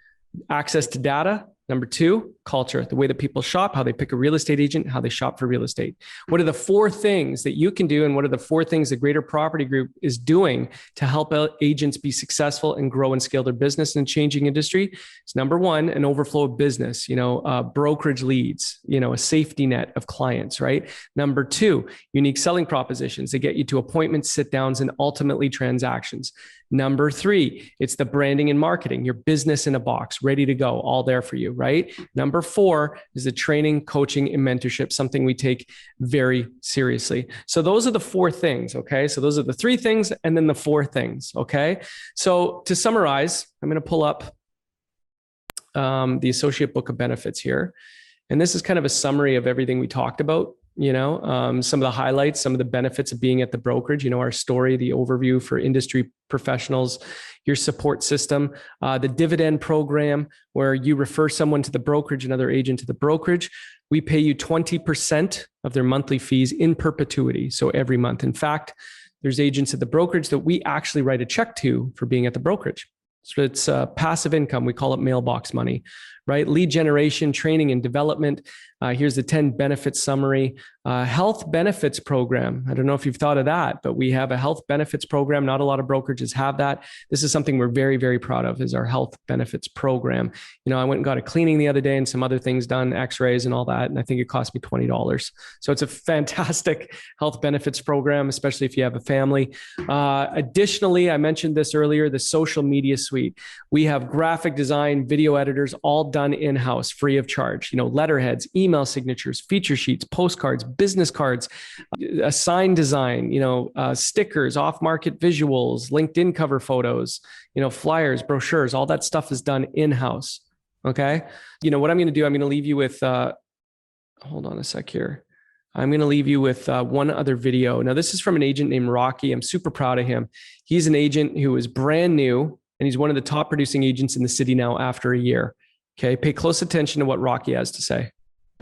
[SPEAKER 1] access to data. Number two, culture, the way that people shop, how they pick a real estate agent, how they shop for real estate. What are the four things that you can do? And what are the four things the Greater Property Group is doing to help agents be successful and grow and scale their business in a changing industry? It's number one, an overflow of business, brokerage leads, a safety net of clients, right? Number two, unique selling propositions that get you to appointments, sit downs, and ultimately transactions. Number three, it's the branding and marketing, your business in a box, ready to go, all there for you, right? Number four is the training, coaching, and mentorship, something we take very seriously. So those are the four things, okay? So those are the three things and then the four things, okay? So to summarize, I'm going to pull up the Associate Book of Benefits here. And this is kind of a summary of everything we talked about. Some of the highlights, some of the benefits of being at the brokerage, our story, the overview for industry professionals, your support system, the dividend program where you refer someone to the brokerage, another agent to the brokerage. We pay you 20% of their monthly fees in perpetuity. So every month. In fact, there's agents at the brokerage that we actually write a check to for being at the brokerage. So it's passive income. We call it mailbox money, right? Lead generation, training and development. Here's the 10 benefits summary. Health benefits program. I don't know if you've thought of that, but we have a health benefits program. Not a lot of brokerages have that. This is something we're very, very proud of, is our health benefits program. I went and got a cleaning the other day and some other things done, x-rays and all that. And I think it cost me $20. So it's a fantastic health benefits program, especially if you have a family. Additionally, I mentioned this earlier, the social media suite. We have graphic design, video editors, all done in-house, free of charge. Letterheads, email signatures, feature sheets, postcards, business cards, a sign design, stickers, off-market visuals, LinkedIn cover photos, flyers, brochures, all that stuff is done in-house. Okay. What I'm going to do, I'm going to leave you with, hold on a sec here. I'm going to leave you with one other video. Now, this is from an agent named Rocky. I'm super proud of him. He's an agent who is brand new, and he's one of the top producing agents in the city now after a year. Okay. Pay close attention to what Rocky has to say.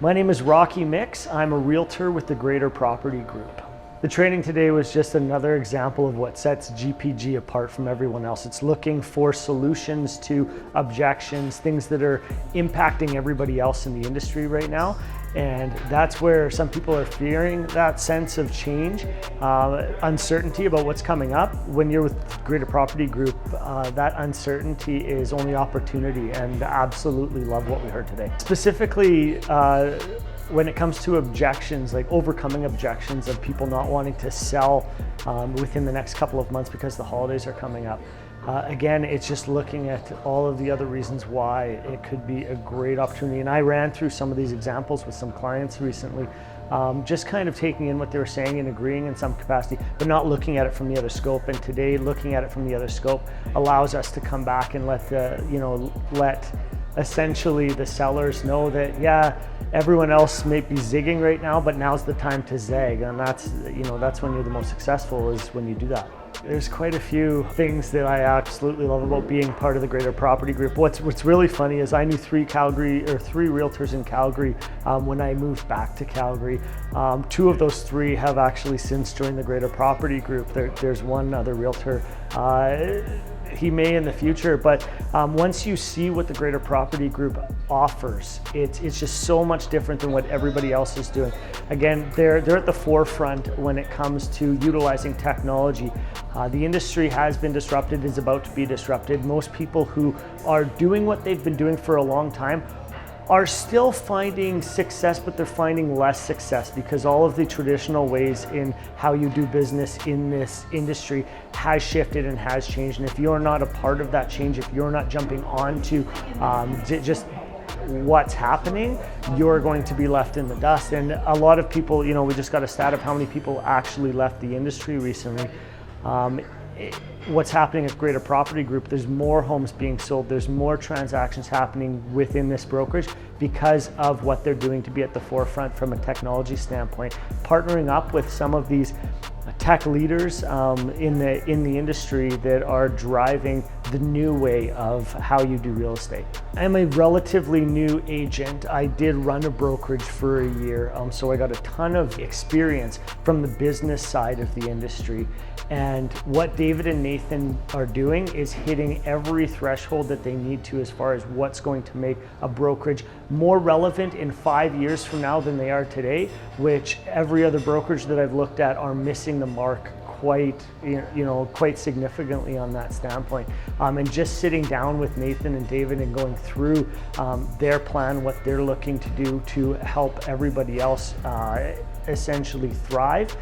[SPEAKER 14] My name is Rocky Mix. I'm a realtor with the Greater Property Group.
[SPEAKER 10] The training today was just another example of what sets GPG apart from everyone else. It's looking for solutions to objections, things that are impacting everybody else in the industry right now. And that's where some people are fearing that sense of change, uncertainty about what's coming up. When you're with Greater Property Group, that uncertainty is only opportunity, and absolutely love what we heard today. Specifically, when it comes to objections, like overcoming objections of people not wanting to sell within the next couple of months because the holidays are coming up. Again, it's just looking at all of the other reasons why it could be a great opportunity. And I ran through some of these examples with some clients recently, just kind of taking in what they were saying and agreeing in some capacity, but not looking at it from the other scope. And today, looking at it from the other scope allows us to come back and let essentially the sellers know that, yeah, everyone else may be zigging right now, but now's the time to zag. And that's when you're the most successful, is when you do that. There's quite a few things that I absolutely love about being part of the Greater Property Group. What's really funny is I knew three realtors in Calgary when I moved back to Calgary. Two of those three have actually since joined the Greater Property Group. There's one other realtor. He may in the future, but once you see what the Greater Property Group offers, it's just so much different than what everybody else is doing. Again, they're at the forefront when it comes to utilizing technology. The industry has been disrupted, is about to be disrupted. Most people who are doing what they've been doing for a long time are still finding success, but they're finding less success because all of the traditional ways in how you do business in this industry has shifted and has changed. And if you're not a part of that change, if you're not jumping onto just what's happening, you're going to be left in the dust. And a lot of people, we just got a stat of how many people actually left the industry recently. What's happening at Greater Property Group, there's more homes being sold, there's more transactions happening within this brokerage because of what they're doing to be at the forefront from a technology standpoint, partnering up with some of these tech leaders in the industry that are driving the new way of how you do real estate. I'm a relatively new agent. I did run a brokerage for a year, so I got a ton of experience from the business side of the industry. And what David and Nathan are doing is hitting every threshold that they need to as far as what's going to make a brokerage more relevant in 5 years from now than they are today, which every other brokerage that I've looked at are missing the mark quite significantly on that standpoint. And just sitting down with Nathan and David and going through their plan, what they're looking to do to help everybody else essentially thrive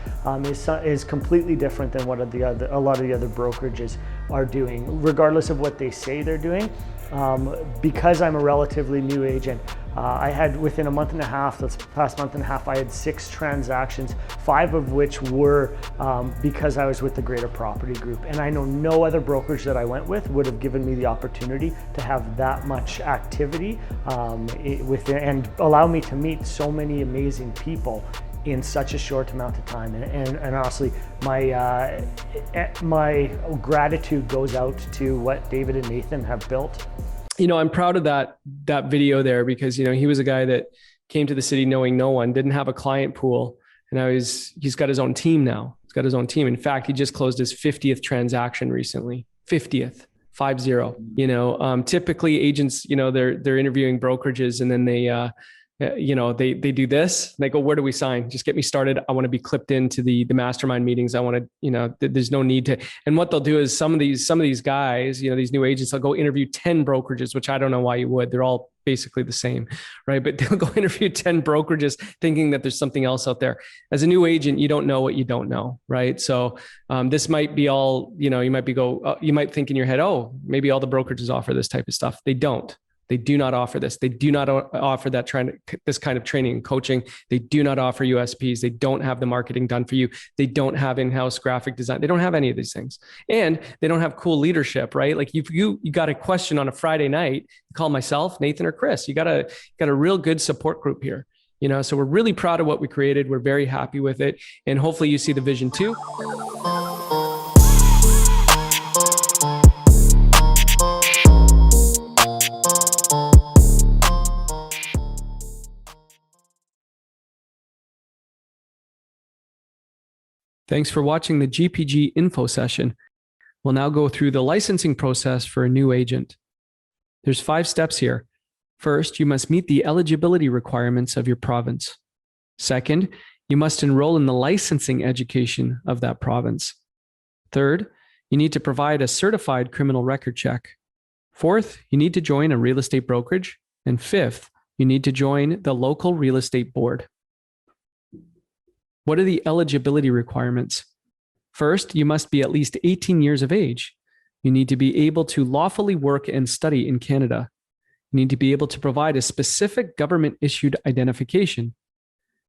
[SPEAKER 10] is completely different than what a lot of the other brokerages are doing, regardless of what they say they're doing. Because I'm a relatively new agent, I had within a month and a half, this past month and a half, I had 6 transactions, 5 of which were because I was with the Greater Property Group. And I know no other brokerage that I went with would have given me the opportunity to have that much activity and allow me to meet so many amazing people in such a short amount of time. And honestly, my gratitude goes out to what David and Nathan have built.
[SPEAKER 1] I'm proud of that video there because, he was a guy that came to the city knowing no one, didn't have a client pool. And now he's got his own team now. He's got his own team. In fact, he just closed his 50th transaction recently. 50th. 50. Typically agents, they're interviewing brokerages and then they do this. They go, where do we sign? Just get me started. I want to be clipped into the mastermind meetings. I want to, there's no need to. And what they'll do is some of these guys, these new agents, they'll go interview 10 brokerages, which I don't know why you would. They're all basically the same, right? But they'll go interview 10 brokerages thinking that there's something else out there. As a new agent, you don't know what you don't know, right? So this might be all, you might think in your head, oh, maybe all the brokerages offer this type of stuff. They don't. They do not offer this. They do not offer this kind of training and coaching. They do not offer USPs. They don't have the marketing done for you. They don't have in-house graphic design. They don't have any of these things. And they don't have cool leadership, right? Like if you got a question on a Friday night, call myself, Nathan, or Chris. You got a real good support group here. So we're really proud of what we created. We're very happy with it. And hopefully you see the vision too. Thanks for watching the GPG info session. We'll now go through the licensing process for a new agent. There's 5 steps here. First, you must meet the eligibility requirements of your province. Second, you must enroll in the licensing education of that province. Third, you need to provide a certified criminal record check. Fourth, you need to join a real estate brokerage. And fifth, you need to join the local real estate board. What are the eligibility requirements? First, you must be at least 18 years of age. You need to be able to lawfully work and study in Canada. You need to be able to provide a specific government-issued identification.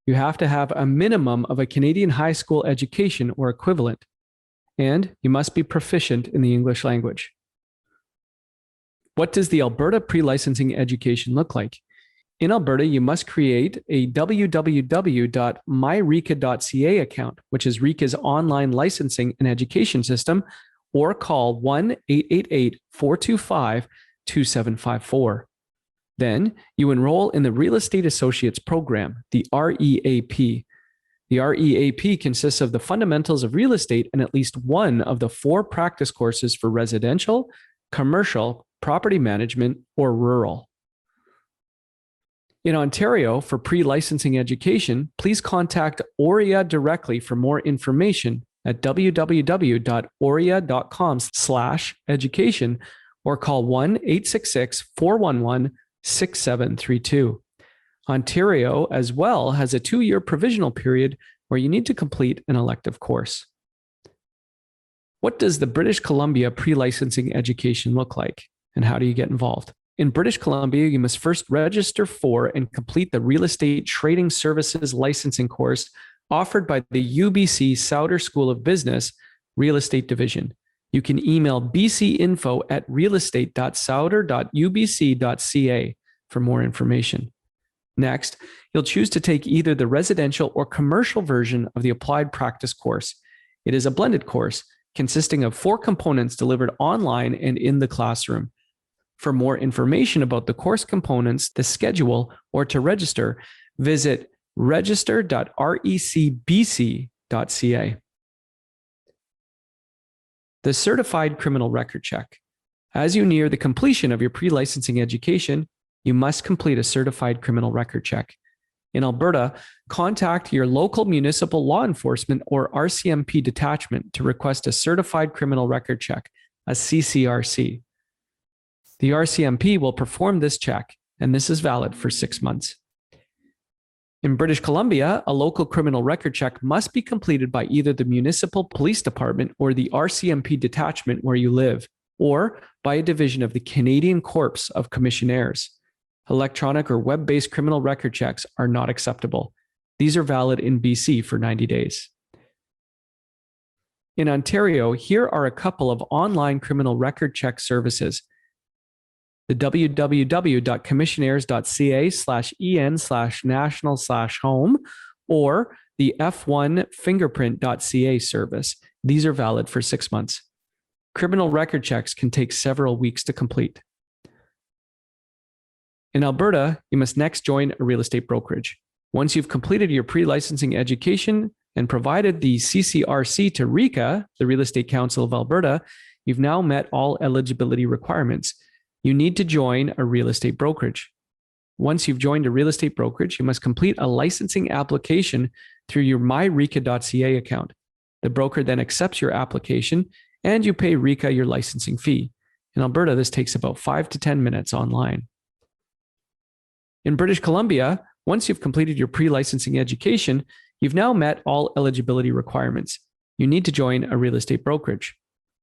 [SPEAKER 1] You have to have a minimum of a Canadian high school education or equivalent. And you must be proficient in the English language. What does the Alberta pre-licensing education look like? In Alberta, you must create a www.myreca.ca account, which is RECA's online licensing and education system, or call 1-888-425-2754. Then you enroll in the Real Estate Associates Program, the REAP. The REAP consists of the fundamentals of real estate and at least one of the 4 practice courses for residential, commercial, property management, or rural. In Ontario, for pre-licensing education, please contact OREA directly for more information at www.orea.com/education or call 1-866-411-6732. Ontario as well has a 2-year provisional period where you need to complete an elective course. What does the British Columbia pre-licensing education look like, and how do you get involved? In British Columbia, you must first register for and complete the Real Estate Trading Services Licensing course offered by the UBC Sauder School of Business Real Estate Division. You can email bcinfo@realestate.sauder.ubc.ca for more information. Next, you'll choose to take either the residential or commercial version of the applied practice course. It is a blended course consisting of 4 components delivered online and in the classroom. For more information about the course components, the schedule, or to register, visit register.recbc.ca. The Certified Criminal Record Check. As you near the completion of your pre-licensing education, you must complete a certified criminal record check. In Alberta, contact your local municipal law enforcement or RCMP detachment to request a certified criminal record check, a CCRC. The RCMP will perform this check, and this is valid for 6 months. In British Columbia, a local criminal record check must be completed by either the municipal police department or the RCMP detachment where you live, or by a division of the Canadian Corps of Commissionaires. Electronic or web-based criminal record checks are not acceptable. These are valid in BC for 90 days. In Ontario, here are a couple of online criminal record check services. The www.commissionaires.ca/en/national/home or the f1fingerprint.ca service. These are valid for 6 months. Criminal record checks can take several weeks to complete. In Alberta, you must next join a real estate brokerage. Once you've completed your pre-licensing education and provided the CCRC to RECA, the Real Estate Council of Alberta, you've now met all eligibility requirements. You need to join a real estate brokerage. Once you've joined a real estate brokerage, you must complete a licensing application through your myreca.ca account. The broker then accepts your application and you pay RECA your licensing fee. In Alberta, this takes about 5 to 10 minutes online. In British Columbia, once you've completed your pre-licensing education, you've now met all eligibility requirements. You need to join a real estate brokerage.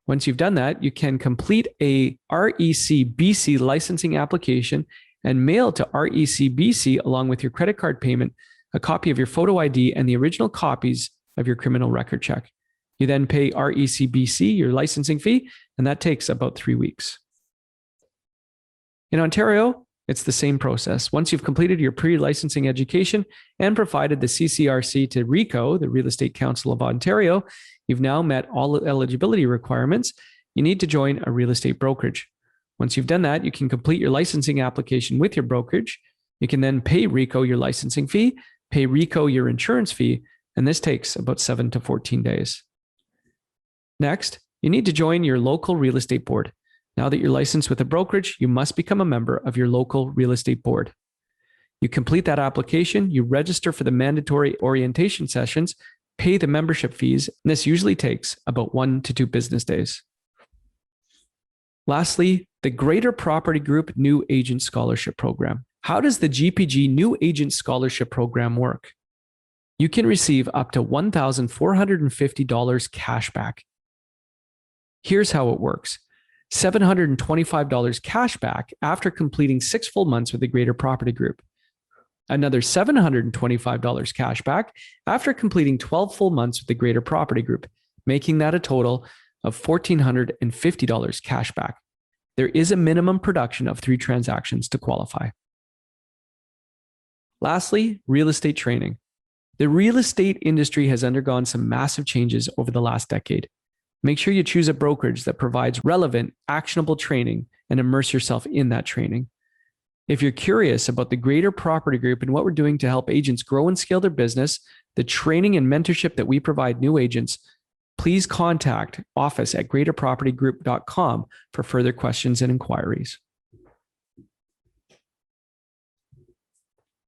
[SPEAKER 1] Once you've done that, you can complete a RECBC licensing application and mail to RECBC along with your credit card payment, a copy of your photo ID, and the original copies of your criminal record check. You then pay RECBC your licensing fee, and that takes about 3 weeks. In Ontario, it's the same process. Once you've completed your pre-licensing education and provided the CCRC to RECO, the Real Estate Council of Ontario, you've now met all eligibility requirements. You need to join a real estate brokerage. Once you've done that, you can complete your licensing application with your brokerage. You can then pay RECO your licensing fee, pay RECO your insurance fee, and this takes about 7 to 14 days. Next, you need to join your local real estate board. Now that you're licensed with a brokerage, you must become a member of your local real estate board. You complete that application, you register for the mandatory orientation sessions, pay the membership fees, and this usually takes about 1 to 2 business days. Lastly, the Greater Property Group New Agent Scholarship Program. How does the GPG New Agent Scholarship Program work? You can receive up to $1,450 cash back. Here's how it works. $725 cash back after completing 6 full months with the Greater Property Group. Another $725 cash back after completing 12 full months with the Greater Property Group, making that a total of $1,450 cash back. There is a minimum production of 3 transactions to qualify. Lastly, real estate training. The real estate industry has undergone some massive changes over the last decade. Make sure you choose a brokerage that provides relevant, actionable training and immerse yourself in that training. If you're curious about the Greater Property Group and what we're doing to help agents grow and scale their business, the training and mentorship that we provide new agents, please contact office@greaterpropertygroup.com for further questions and inquiries.